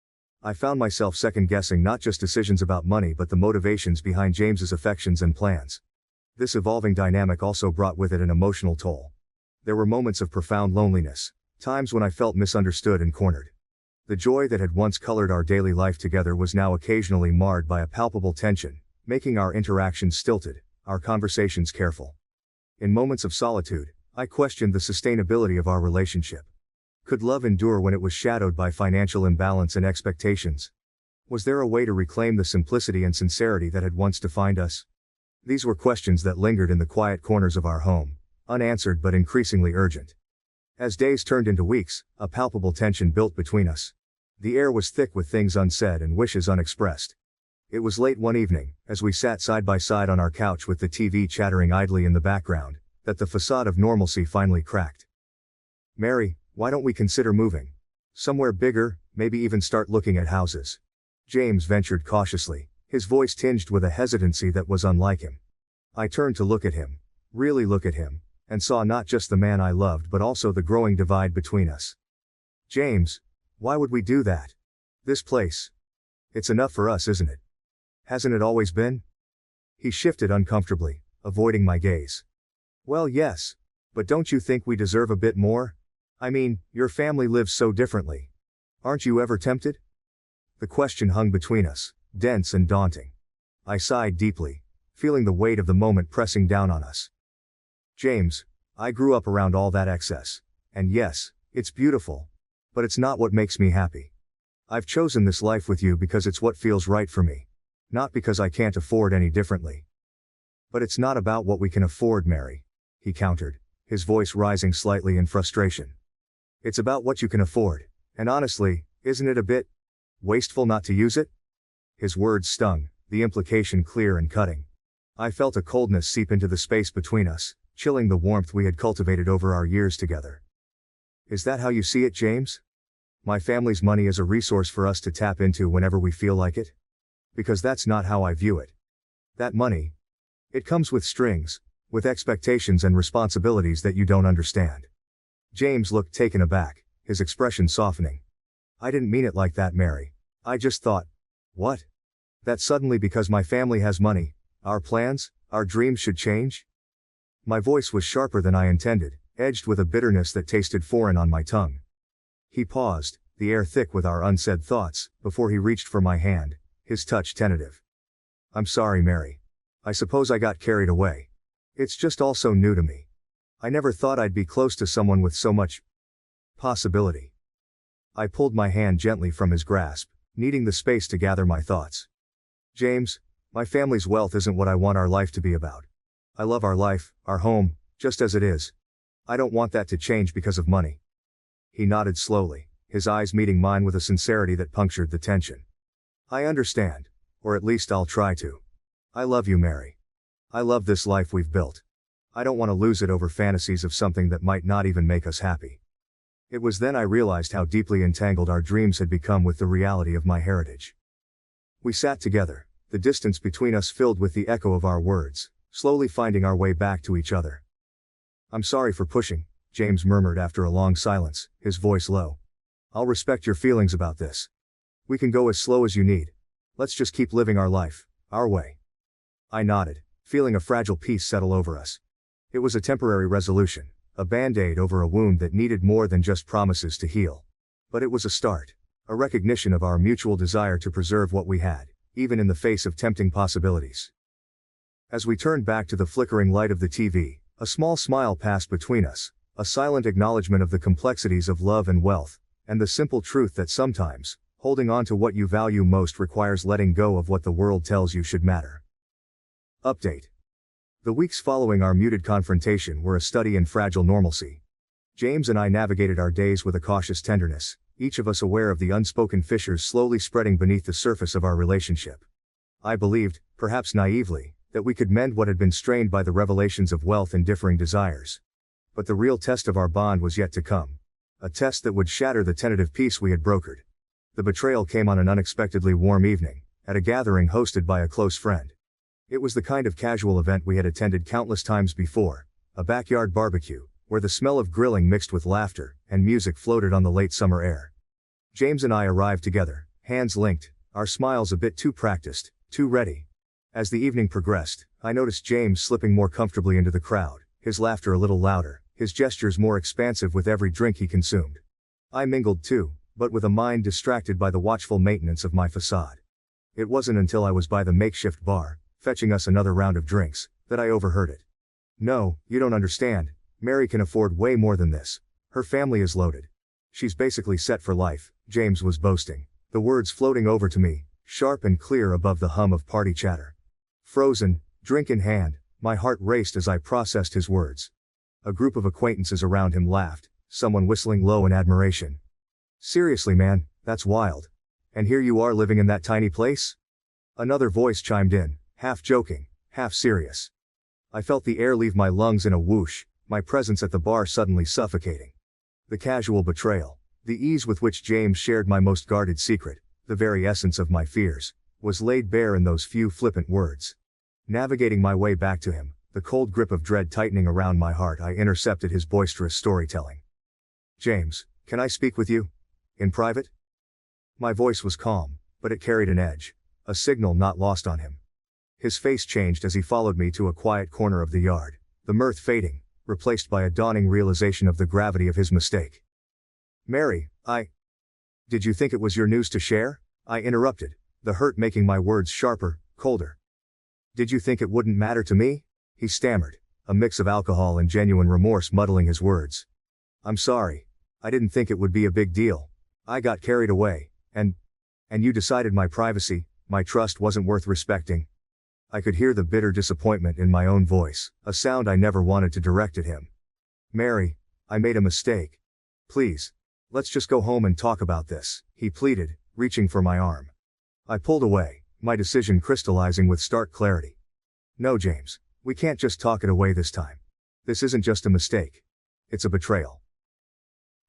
I found myself second-guessing not just decisions about money but the motivations behind James's affections and plans. This evolving dynamic also brought with it an emotional toll. There were moments of profound loneliness, times when I felt misunderstood and cornered. The joy that had once colored our daily life together was now occasionally marred by a palpable tension, making our interactions stilted, our conversations careful. In moments of solitude, I questioned the sustainability of our relationship. Could love endure when it was shadowed by financial imbalance and expectations? Was there a way to reclaim the simplicity and sincerity that had once defined us? These were questions that lingered in the quiet corners of our home, unanswered but increasingly urgent. As days turned into weeks, a palpable tension built between us. The air was thick with things unsaid and wishes unexpressed. It was late one evening, as we sat side by side on our couch with the TV chattering idly in the background, that the facade of normalcy finally cracked. "Mary, why don't we consider moving? Somewhere bigger, maybe even start looking at houses?" James ventured cautiously, his voice tinged with a hesitancy that was unlike him. I turned to look at him, really look at him, and saw not just the man I loved but also the growing divide between us. "James, why would we do that? This place. It's enough for us, isn't it? Hasn't it always been?" He shifted uncomfortably, avoiding my gaze. "Well, yes. But don't you think we deserve a bit more? I mean, your family lives so differently. Aren't you ever tempted?" The question hung between us, dense and daunting. I sighed deeply, feeling the weight of the moment pressing down on us. "James, I grew up around all that excess. And yes, it's beautiful. But it's not what makes me happy. I've chosen this life with you because it's what feels right for me. Not because I can't afford any differently." "But it's not about what we can afford, Mary," he countered, his voice rising slightly in frustration. "It's about what you can afford, and honestly, isn't it a bit wasteful not to use it?" His words stung, the implication clear and cutting. I felt a coldness seep into the space between us, chilling the warmth we had cultivated over our years together. "Is that how you see it, James? My family's money is a resource for us to tap into whenever we feel like it? Because that's not how I view it. That money, it comes with strings, with expectations and responsibilities that you don't understand." James looked taken aback, his expression softening. "I didn't mean it like that, Mary. I just thought, what? That suddenly because my family has money, our plans, our dreams should change?" My voice was sharper than I intended, edged with a bitterness that tasted foreign on my tongue. He paused, the air thick with our unsaid thoughts, before he reached for my hand, his touch tentative. "I'm sorry, Mary. I suppose I got carried away. It's just all so new to me. I never thought I'd be close to someone with so much possibility." I pulled my hand gently from his grasp, needing the space to gather my thoughts. "James, my family's wealth isn't what I want our life to be about. I love our life, our home, just as it is. I don't want that to change because of money. He nodded slowly, his eyes meeting mine with a sincerity that punctured the tension. I understand. Or at least I'll try to. I love you, Mary. I love this life we've built. I don't want to lose it over fantasies of something that might not even make us happy. It was then I realized how deeply entangled our dreams had become with the reality of my heritage. We sat together, the distance between us filled with the echo of our words, slowly finding our way back to each other. I'm sorry for pushing, James murmured after a long silence, his voice low. I'll respect your feelings about this. We can go as slow as you need. Let's just keep living our life, our way. I nodded, feeling a fragile peace settle over us. It was a temporary resolution, a band-aid over a wound that needed more than just promises to heal. But it was a start, a recognition of our mutual desire to preserve what we had, even in the face of tempting possibilities. As we turned back to the flickering light of the TV, a small smile passed between us, a silent acknowledgement of the complexities of love and wealth, and the simple truth that sometimes, holding on to what you value most requires letting go of what the world tells you should matter. Update. The weeks following our muted confrontation were a study in fragile normalcy. James and I navigated our days with a cautious tenderness, each of us aware of the unspoken fissures slowly spreading beneath the surface of our relationship. I believed, perhaps naively, that we could mend what had been strained by the revelations of wealth and differing desires. But the real test of our bond was yet to come. A test that would shatter the tentative peace we had brokered. The betrayal came on an unexpectedly warm evening, at a gathering hosted by a close friend. It was the kind of casual event we had attended countless times before, a backyard barbecue, where the smell of grilling mixed with laughter and music floated on the late summer air. James and I arrived together, hands linked, our smiles a bit too practiced, too ready. As the evening progressed, I noticed James slipping more comfortably into the crowd, his laughter a little louder, his gestures more expansive with every drink he consumed. I mingled too, but with a mind distracted by the watchful maintenance of my facade. It wasn't until I was by the makeshift bar, fetching us another round of drinks, that I overheard it. No, you don't understand, Mary can afford way more than this. Her family is loaded. She's basically set for life, James was boasting, the words floating over to me, sharp and clear above the hum of party chatter. Frozen, drink in hand, my heart raced as I processed his words. A group of acquaintances around him laughed, someone whistling low in admiration. Seriously, man, that's wild. And here you are living in that tiny place? Another voice chimed in, half joking, half serious. I felt the air leave my lungs in a whoosh, my presence at the bar suddenly suffocating. The casual betrayal, the ease with which James shared my most guarded secret, the very essence of my fears, was laid bare in those few flippant words. Navigating my way back to him, the cold grip of dread tightening around my heart, I intercepted his boisterous storytelling. James, can I speak with you? In private? My voice was calm, but it carried an edge, a signal not lost on him. His face changed as he followed me to a quiet corner of the yard, the mirth fading, replaced by a dawning realization of the gravity of his mistake. Mary, Did you think it was your news to share? I interrupted, the hurt making my words sharper, colder. Did you think it wouldn't matter to me? He stammered, a mix of alcohol and genuine remorse muddling his words. I'm sorry. I didn't think it would be a big deal. I got carried away, and you decided my privacy, my trust wasn't worth respecting. I could hear the bitter disappointment in my own voice, a sound I never wanted to direct at him. Mary, I made a mistake. Please, let's just go home and talk about this, he pleaded, reaching for my arm. I pulled away, my decision crystallizing with stark clarity. No, James, we can't just talk it away this time. This isn't just a mistake. It's a betrayal.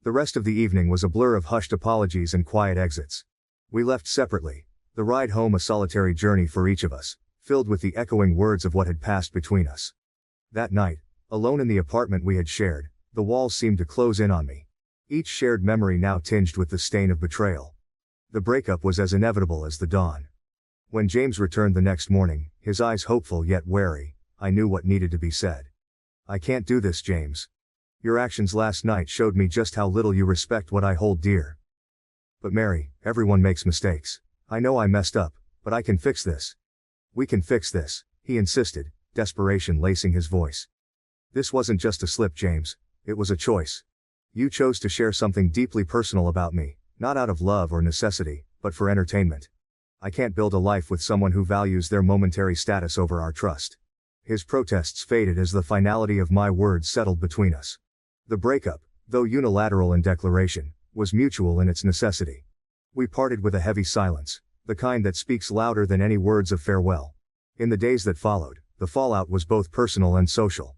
The rest of the evening was a blur of hushed apologies and quiet exits. We left separately, the ride home a solitary journey for each of us, filled with the echoing words of what had passed between us. That night, alone in the apartment we had shared, the walls seemed to close in on me. Each shared memory now tinged with the stain of betrayal. The breakup was as inevitable as the dawn. When James returned the next morning, his eyes hopeful yet wary, I knew what needed to be said. I can't do this, James. Your actions last night showed me just how little you respect what I hold dear. But Mary, everyone makes mistakes. I know I messed up, but I can fix this. We can fix this, he insisted, desperation lacing his voice. This wasn't just a slip, James, it was a choice. You chose to share something deeply personal about me, not out of love or necessity, but for entertainment. I can't build a life with someone who values their momentary status over our trust. His protests faded as the finality of my words settled between us. The breakup, though unilateral in declaration, was mutual in its necessity. We parted with a heavy silence, the kind that speaks louder than any words of farewell. In the days that followed, the fallout was both personal and social.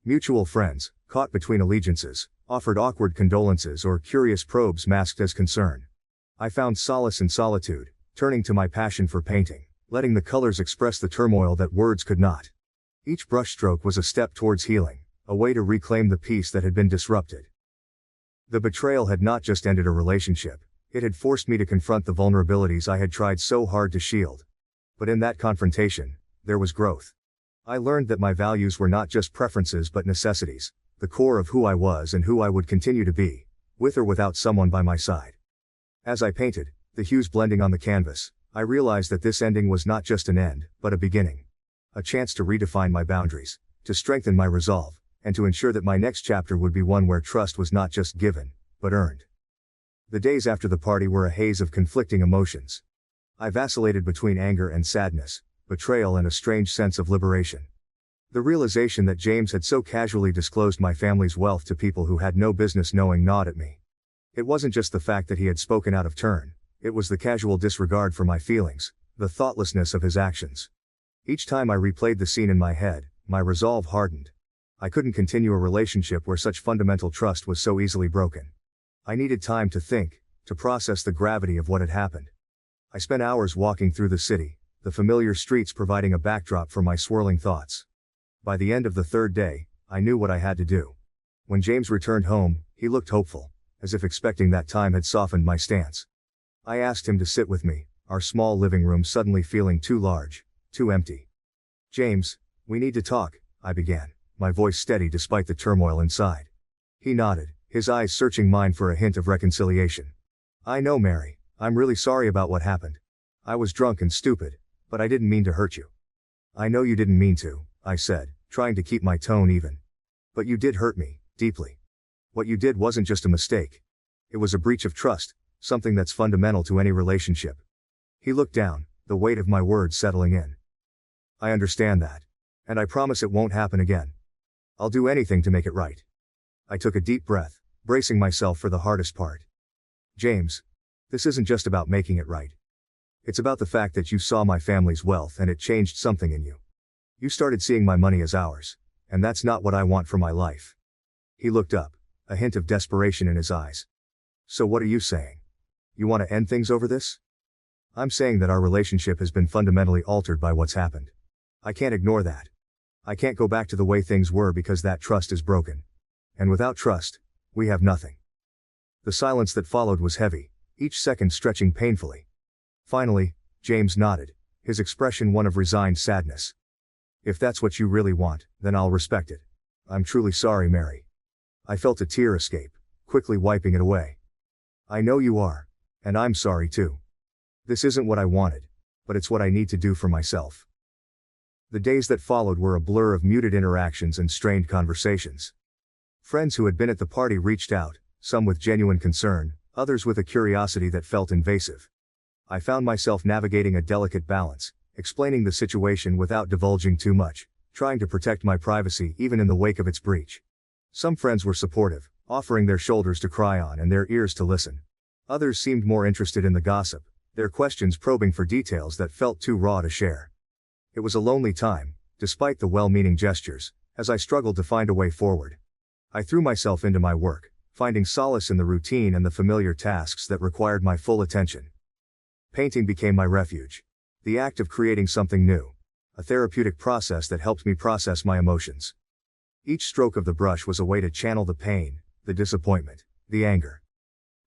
Mutual friends, caught between allegiances, offered awkward condolences or curious probes masked as concern. I found solace in solitude, turning to my passion for painting, letting the colors express the turmoil that words could not. Each brushstroke was a step towards healing, a way to reclaim the peace that had been disrupted. The betrayal had not just ended a relationship, it had forced me to confront the vulnerabilities I had tried so hard to shield. But in that confrontation, there was growth. I learned that my values were not just preferences but necessities, the core of who I was and who I would continue to be, with or without someone by my side. As I painted, the hues blending on the canvas, I realized that this ending was not just an end, but a beginning. A chance to redefine my boundaries, to strengthen my resolve, and to ensure that my next chapter would be one where trust was not just given, but earned. The days after the party were a haze of conflicting emotions. I vacillated between anger and sadness, betrayal and a strange sense of liberation. The realization that James had so casually disclosed my family's wealth to people who had no business knowing gnawed at me. It wasn't just the fact that he had spoken out of turn, it was the casual disregard for my feelings, the thoughtlessness of his actions. Each time I replayed the scene in my head, my resolve hardened. I couldn't continue a relationship where such fundamental trust was so easily broken. I needed time to think, to process the gravity of what had happened. I spent hours walking through the city, the familiar streets providing a backdrop for my swirling thoughts. By the end of the third day, I knew what I had to do. When James returned home, he looked hopeful, as if expecting that time had softened my stance. I asked him to sit with me, our small living room suddenly feeling too large, too empty. "James, we need to talk," I began, my voice steady despite the turmoil inside. He nodded, his eyes searching mine for a hint of reconciliation. "I know, Mary, I'm really sorry about what happened. I was drunk and stupid, but I didn't mean to hurt you." "I know you didn't mean to," I said, trying to keep my tone even. "But you did hurt me, deeply. What you did wasn't just a mistake. It was a breach of trust, something that's fundamental to any relationship." He looked down, the weight of my words settling in. "I understand that. And I promise it won't happen again. I'll do anything to make it right." I took a deep breath, bracing myself for the hardest part. "James, this isn't just about making it right. It's about the fact that you saw my family's wealth and it changed something in you. You started seeing my money as ours, and that's not what I want for my life." He looked up, a hint of desperation in his eyes. "So what are you saying? You want to end things over this?" "I'm saying that our relationship has been fundamentally altered by what's happened. I can't ignore that. I can't go back to the way things were because that trust is broken. And without trust, we have nothing." The silence that followed was heavy, each second stretching painfully. Finally, James nodded, his expression one of resigned sadness. "If that's what you really want, then I'll respect it. I'm truly sorry, Mary." I felt a tear escape, quickly wiping it away. "I know you are. And I'm sorry too. This isn't what I wanted, but it's what I need to do for myself." The days that followed were a blur of muted interactions and strained conversations. Friends who had been at the party reached out, some with genuine concern, others with a curiosity that felt invasive. I found myself navigating a delicate balance, explaining the situation without divulging too much, trying to protect my privacy even in the wake of its breach. Some friends were supportive, offering their shoulders to cry on and their ears to listen. Others seemed more interested in the gossip, their questions probing for details that felt too raw to share. It was a lonely time, despite the well-meaning gestures, as I struggled to find a way forward. I threw myself into my work, finding solace in the routine and the familiar tasks that required my full attention. Painting became my refuge. The act of creating something new. A therapeutic process that helped me process my emotions. Each stroke of the brush was a way to channel the pain, the disappointment, the anger.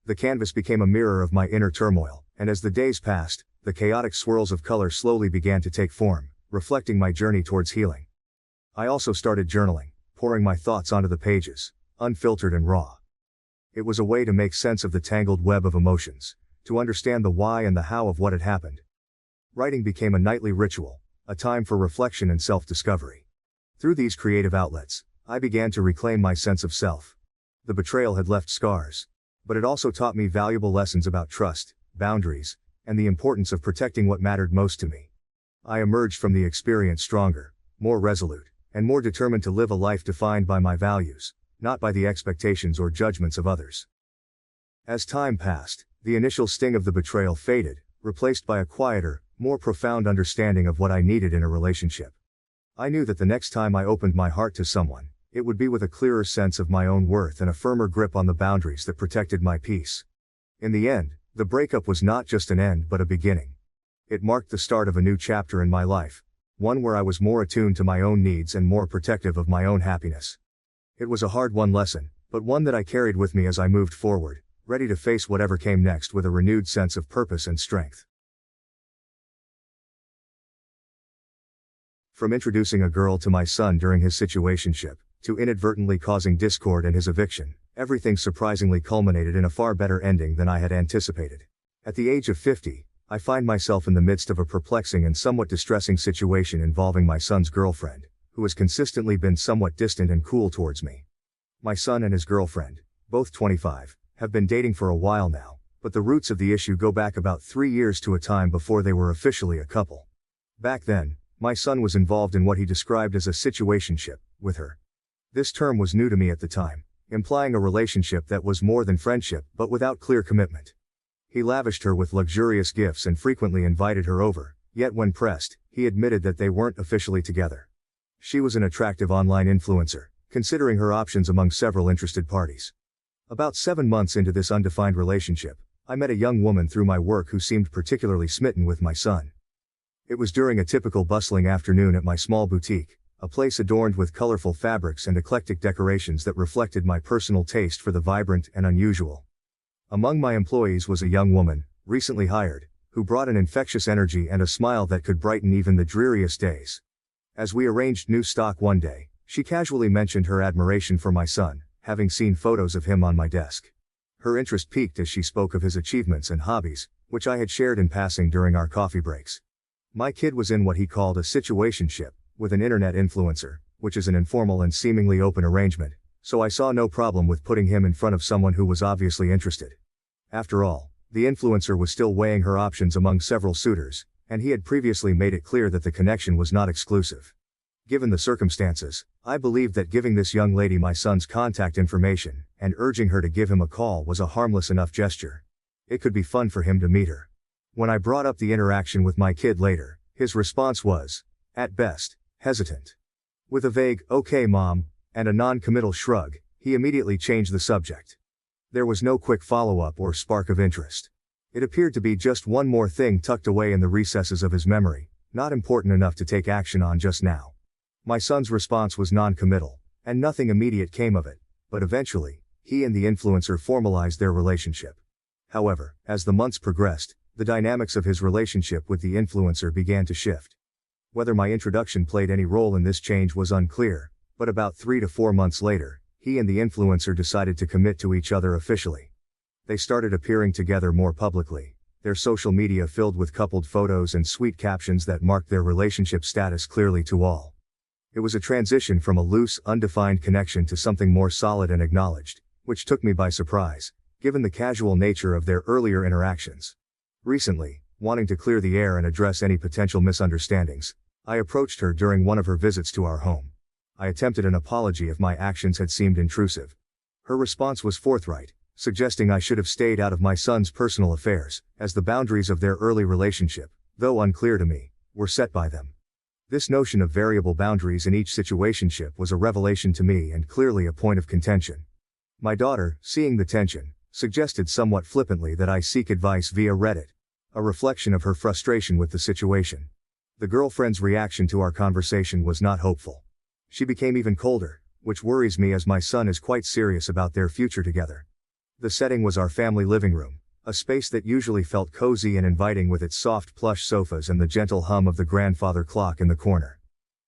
The canvas became a mirror of my inner turmoil, and as the days passed, the chaotic swirls of color slowly began to take form, reflecting my journey towards healing. I also started journaling, pouring my thoughts onto the pages, unfiltered and raw. It was a way to make sense of the tangled web of emotions, to understand the why and the how of what had happened. Writing became a nightly ritual, a time for reflection and self-discovery. Through these creative outlets, I began to reclaim my sense of self. The betrayal had left scars, but it also taught me valuable lessons about trust, boundaries, and the importance of protecting what mattered most to me. I emerged from the experience stronger, more resolute, and more determined to live a life defined by my values, not by the expectations or judgments of others. As time passed, the initial sting of the betrayal faded, replaced by a quieter, more profound understanding of what I needed in a relationship. I knew that the next time I opened my heart to someone, it would be with a clearer sense of my own worth and a firmer grip on the boundaries that protected my peace. In the end, the breakup was not just an end but a beginning. It marked the start of a new chapter in my life, one where I was more attuned to my own needs and more protective of my own happiness. It was a hard-won lesson, but one that I carried with me as I moved forward, ready to face whatever came next with a renewed sense of purpose and strength. From introducing a girl to my son during his situationship, to inadvertently causing discord and his eviction, everything surprisingly culminated in a far better ending than I had anticipated. At the age of 50, I find myself in the midst of a perplexing and somewhat distressing situation involving my son's girlfriend, who has consistently been somewhat distant and cool towards me. My son and his girlfriend, both 25, have been dating for a while now, but the roots of the issue go back about 3 years to a time before they were officially a couple. Back then, my son was involved in what he described as a situationship with her. This term was new to me at the time, implying a relationship that was more than friendship but without clear commitment. He lavished her with luxurious gifts and frequently invited her over, yet when pressed, he admitted that they weren't officially together. She was an attractive online influencer, considering her options among several interested parties. About 7 months into this undefined relationship, I met a young woman through my work who seemed particularly smitten with my son. It was during a typical bustling afternoon at my small boutique, a place adorned with colorful fabrics and eclectic decorations that reflected my personal taste for the vibrant and unusual. Among my employees was a young woman, recently hired, who brought an infectious energy and a smile that could brighten even the dreariest days. As we arranged new stock one day, she casually mentioned her admiration for my son, having seen photos of him on my desk. Her interest piqued as she spoke of his achievements and hobbies, which I had shared in passing during our coffee breaks. My kid was in what he called a situationship with an internet influencer, which is an informal and seemingly open arrangement, so I saw no problem with putting him in front of someone who was obviously interested. After all, the influencer was still weighing her options among several suitors, and he had previously made it clear that the connection was not exclusive. Given the circumstances, I believed that giving this young lady my son's contact information and urging her to give him a call was a harmless enough gesture. It could be fun for him to meet her. When I brought up the interaction with my kid later, his response was, at best, hesitant. With a vague, "Okay mom," and a non-committal shrug, he immediately changed the subject. There was no quick follow-up or spark of interest. It appeared to be just one more thing tucked away in the recesses of his memory, not important enough to take action on just now. My son's response was non-committal, and nothing immediate came of it, but eventually, he and the influencer formalized their relationship. However, as the months progressed, the dynamics of his relationship with the influencer began to shift. Whether my introduction played any role in this change was unclear, but about 3 to 4 months later, he and the influencer decided to commit to each other officially. They started appearing together more publicly, their social media filled with coupled photos and sweet captions that marked their relationship status clearly to all. It was a transition from a loose, undefined connection to something more solid and acknowledged, which took me by surprise, given the casual nature of their earlier interactions. Recently, wanting to clear the air and address any potential misunderstandings, I approached her during one of her visits to our home. I attempted an apology if my actions had seemed intrusive. Her response was forthright, suggesting I should have stayed out of my son's personal affairs, as the boundaries of their early relationship, though unclear to me, were set by them. This notion of variable boundaries in each situationship was a revelation to me and clearly a point of contention. My daughter, seeing the tension, suggested somewhat flippantly that I seek advice via Reddit, a reflection of her frustration with the situation. The girlfriend's reaction to our conversation was not hopeful. She became even colder, which worries me as my son is quite serious about their future together. The setting was our family living room, a space that usually felt cozy and inviting with its soft plush sofas and the gentle hum of the grandfather clock in the corner.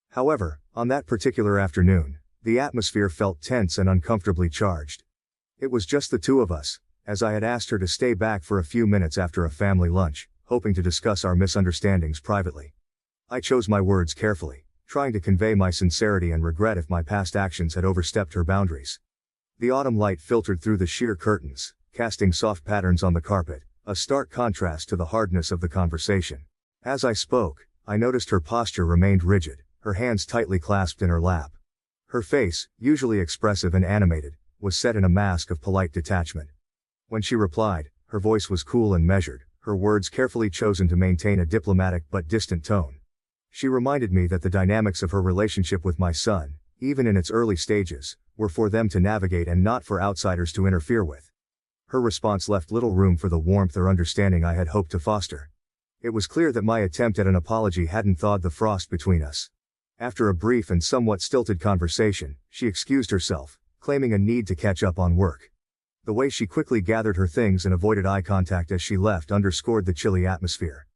However, on that particular afternoon, the atmosphere felt tense and uncomfortably charged. It was just the two of us, as I had asked her to stay back for a few minutes after a family lunch, hoping to discuss our misunderstandings privately. I chose my words carefully, trying to convey my sincerity and regret if my past actions had overstepped her boundaries. The autumn light filtered through the sheer curtains, casting soft patterns on the carpet, a stark contrast to the hardness of the conversation. As I spoke, I noticed her posture remained rigid, her hands tightly clasped in her lap. Her face, usually expressive and animated, was set in a mask of polite detachment. When she replied, her voice was cool and measured, her words carefully chosen to maintain a diplomatic but distant tone. She reminded me that the dynamics of her relationship with my son, even in its early stages, were for them to navigate and not for outsiders to interfere with. Her response left little room for the warmth or understanding I had hoped to foster. It was clear that my attempt at an apology hadn't thawed the frost between us. After a brief and somewhat stilted conversation, she excused herself, claiming a need to catch up on work. The way she quickly gathered her things and avoided eye contact as she left underscored the chilly atmosphere.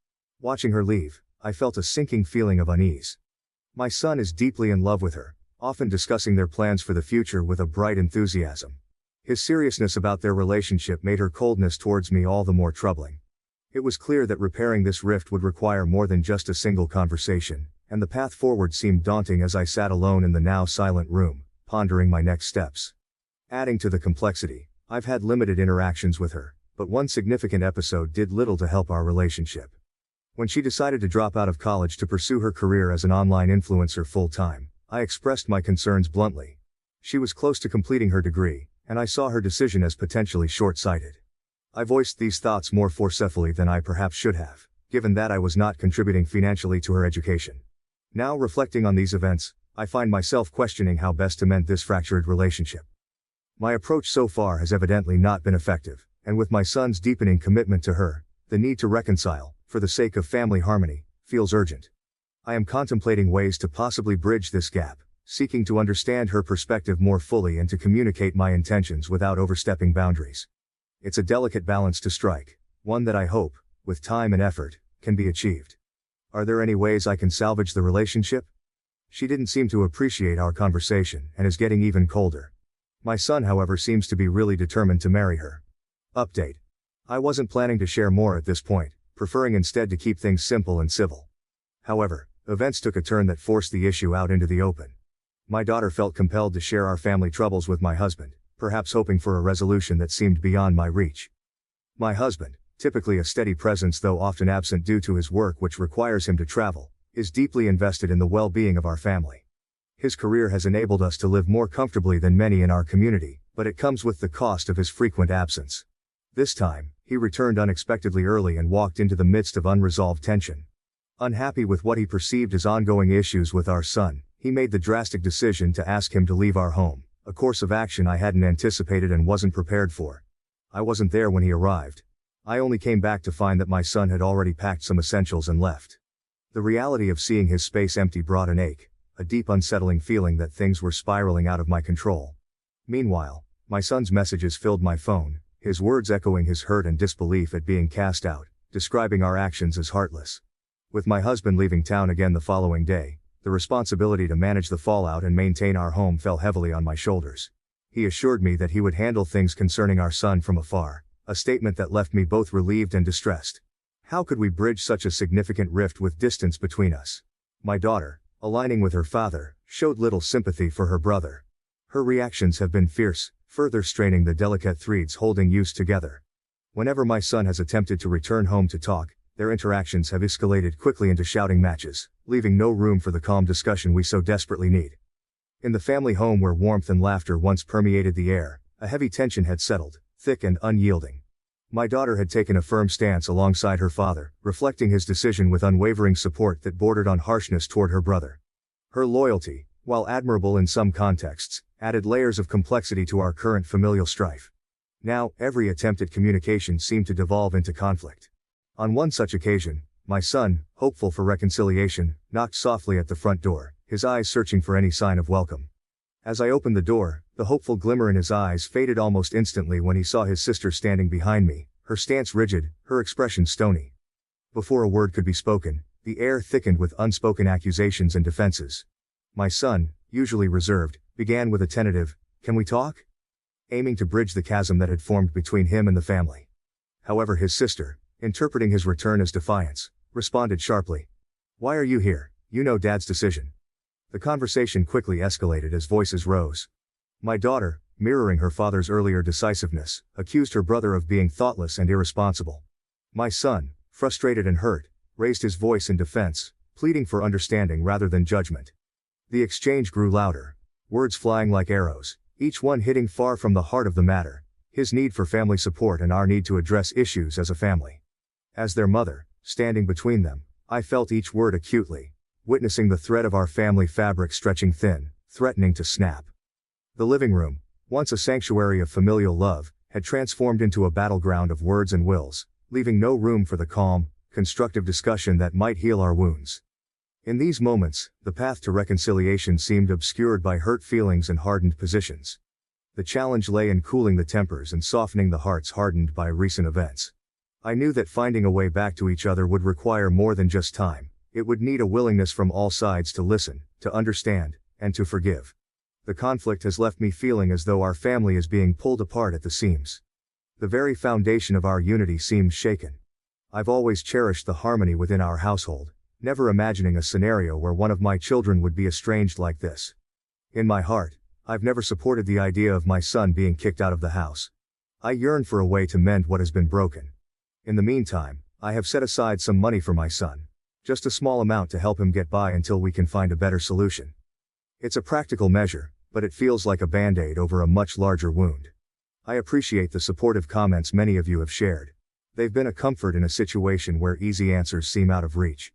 Watching her leave, I felt a sinking feeling of unease. My son is deeply in love with her, often discussing their plans for the future with a bright enthusiasm. His seriousness about their relationship made her coldness towards me all the more troubling. It was clear that repairing this rift would require more than just a single conversation, and the path forward seemed daunting as I sat alone in the now silent room, pondering my next steps. Adding to the complexity, I've had limited interactions with her, but one significant episode did little to help our relationship. When she decided to drop out of college to pursue her career as an online influencer full-time, I expressed my concerns bluntly. She was close to completing her degree, and I saw her decision as potentially short-sighted. I voiced these thoughts more forcefully than I perhaps should have, given that I was not contributing financially to her education. Now reflecting on these events, I find myself questioning how best to mend this fractured relationship. My approach so far has evidently not been effective, and with my son's deepening commitment to her, the need to reconcile, for the sake of family harmony, feels urgent. I am contemplating ways to possibly bridge this gap, seeking to understand her perspective more fully and to communicate my intentions without overstepping boundaries. It's a delicate balance to strike, one that I hope, with time and effort, can be achieved. Are there any ways I can salvage the relationship? She didn't seem to appreciate our conversation and is getting even colder. My son, however, seems to be really determined to marry her. Update. I wasn't planning to share more at this point, preferring instead to keep things simple and civil. However, events took a turn that forced the issue out into the open. My daughter felt compelled to share our family troubles with my husband, perhaps hoping for a resolution that seemed beyond my reach. My husband, typically a steady presence though often absent due to his work which requires him to travel, is deeply invested in the well-being of our family. His career has enabled us to live more comfortably than many in our community, but it comes with the cost of his frequent absence. This time, he returned unexpectedly early and walked into the midst of unresolved tension. Unhappy with what he perceived as ongoing issues with our son, he made the drastic decision to ask him to leave our home, a course of action I hadn't anticipated and wasn't prepared for. I wasn't there when he arrived. I only came back to find that my son had already packed some essentials and left. The reality of seeing his space empty brought an ache, a deep unsettling feeling that things were spiraling out of my control. Meanwhile, my son's messages filled my phone, his words echoing his hurt and disbelief at being cast out, describing our actions as heartless. With my husband leaving town again the following day, the responsibility to manage the fallout and maintain our home fell heavily on my shoulders. He assured me that he would handle things concerning our son from afar, a statement that left me both relieved and distressed. How could we bridge such a significant rift with distance between us? My daughter, aligning with her father, showed little sympathy for her brother. Her reactions have been fierce, further straining the delicate threads holding us together. Whenever my son has attempted to return home to talk, their interactions have escalated quickly into shouting matches, leaving no room for the calm discussion we so desperately need. In the family home where warmth and laughter once permeated the air, a heavy tension had settled, thick and unyielding. My daughter had taken a firm stance alongside her father, reflecting his decision with unwavering support that bordered on harshness toward her brother. Her loyalty, while admirable in some contexts, added layers of complexity to our current familial strife. Now, every attempt at communication seemed to devolve into conflict. On one such occasion, my son, hopeful for reconciliation, knocked softly at the front door, his eyes searching for any sign of welcome. As I opened the door, the hopeful glimmer in his eyes faded almost instantly when he saw his sister standing behind me, her stance rigid, her expression stony. Before a word could be spoken, the air thickened with unspoken accusations and defenses. My son, usually reserved, began with a tentative, "Can we talk?" aiming to bridge the chasm that had formed between him and the family. However, his sister, interpreting his return as defiance, responded sharply. "Why are you here? You know Dad's decision." The conversation quickly escalated as voices rose. My daughter, mirroring her father's earlier decisiveness, accused her brother of being thoughtless and irresponsible. My son, frustrated and hurt, raised his voice in defense, pleading for understanding rather than judgment. The exchange grew louder. words flying like arrows, each one hitting far from the heart of the matter, his need for family support and our need to address issues as a family. As their mother, standing between them, I felt each word acutely, witnessing the thread of our family fabric stretching thin, threatening to snap. The living room, once a sanctuary of familial love, had transformed into a battleground of words and wills, leaving no room for the calm, constructive discussion that might heal our wounds. In these moments, the path to reconciliation seemed obscured by hurt feelings and hardened positions. The challenge lay in cooling the tempers and softening the hearts hardened by recent events. I knew that finding a way back to each other would require more than just time. It would need a willingness from all sides to listen, to understand, and to forgive. The conflict has left me feeling as though our family is being pulled apart at the seams. The very foundation of our unity seems shaken. I've always cherished the harmony within our household, never imagining a scenario where one of my children would be estranged like this. In my heart, I've never supported the idea of my son being kicked out of the house. I yearn for a way to mend what has been broken. In the meantime, I have set aside some money for my son. Just a small amount to help him get by until we can find a better solution. It's a practical measure, but it feels like a band-aid over a much larger wound. I appreciate the supportive comments many of you have shared. They've been a comfort in a situation where easy answers seem out of reach.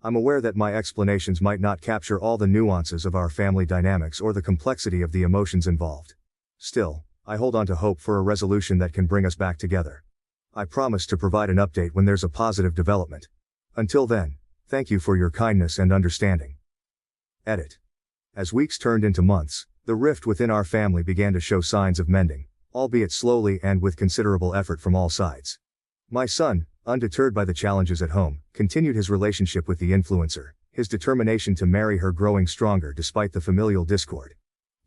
I'm aware that my explanations might not capture all the nuances of our family dynamics or the complexity of the emotions involved. Still, I hold on to hope for a resolution that can bring us back together. I promise to provide an update when there's a positive development. Until then, thank you for your kindness and understanding. Edit. As weeks turned into months, the rift within our family began to show signs of mending, albeit slowly and with considerable effort from all sides. My son, undeterred by the challenges at home, continued his relationship with the influencer, his determination to marry her growing stronger despite the familial discord.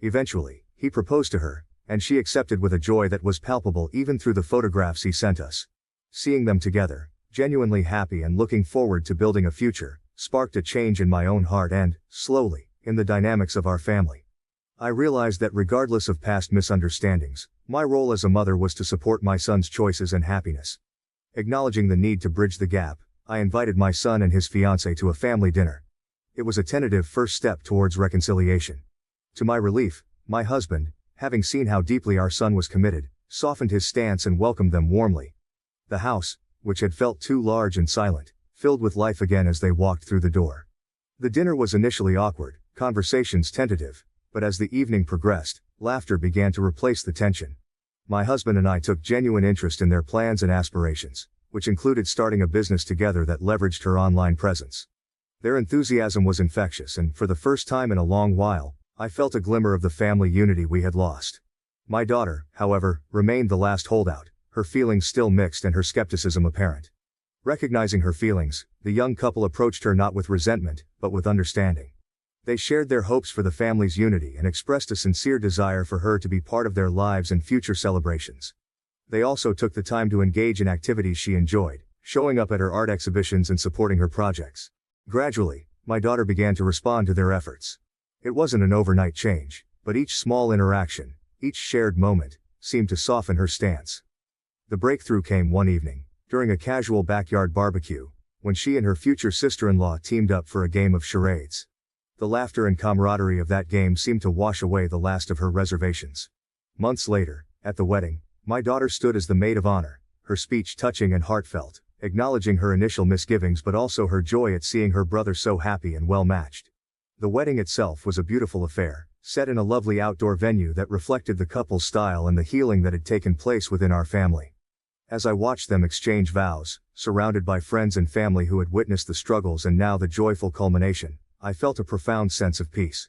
Eventually, he proposed to her, and she accepted with a joy that was palpable even through the photographs he sent us. Seeing them together, genuinely happy and looking forward to building a future, sparked a change in my own heart and, slowly, in the dynamics of our family. I realized that regardless of past misunderstandings, my role as a mother was to support my son's choices and happiness. Acknowledging the need to bridge the gap, I invited my son and his fiancée to a family dinner. It was a tentative first step towards reconciliation. To my relief, my husband, having seen how deeply our son was committed, softened his stance and welcomed them warmly. The house, which had felt too large and silent, filled with life again as they walked through the door. The dinner was initially awkward, conversations tentative, but as the evening progressed, laughter began to replace the tension. My husband and I took genuine interest in their plans and aspirations, which included starting a business together that leveraged her online presence. Their enthusiasm was infectious, and for the first time in a long while, I felt a glimmer of the family unity we had lost. My daughter, however, remained the last holdout, her feelings still mixed and her skepticism apparent. Recognizing her feelings, the young couple approached her not with resentment, but with understanding. They shared their hopes for the family's unity and expressed a sincere desire for her to be part of their lives and future celebrations. They also took the time to engage in activities she enjoyed, showing up at her art exhibitions and supporting her projects. Gradually, my daughter began to respond to their efforts. It wasn't an overnight change, but each small interaction, each shared moment, seemed to soften her stance. The breakthrough came one evening, during a casual backyard barbecue, when she and her future sister-in-law teamed up for a game of charades. The laughter and camaraderie of that game seemed to wash away the last of her reservations. Months later, at the wedding, my daughter stood as the maid of honor, her speech touching and heartfelt, acknowledging her initial misgivings but also her joy at seeing her brother so happy and well-matched. The wedding itself was a beautiful affair, set in a lovely outdoor venue that reflected the couple's style and the healing that had taken place within our family. As I watched them exchange vows, surrounded by friends and family who had witnessed the struggles and now the joyful culmination, I felt a profound sense of peace.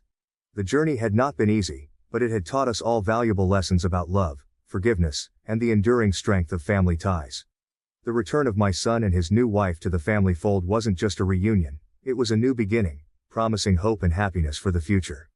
The journey had not been easy, but it had taught us all valuable lessons about love, forgiveness, and the enduring strength of family ties. The return of my son and his new wife to the family fold wasn't just a reunion, it was a new beginning, promising hope and happiness for the future.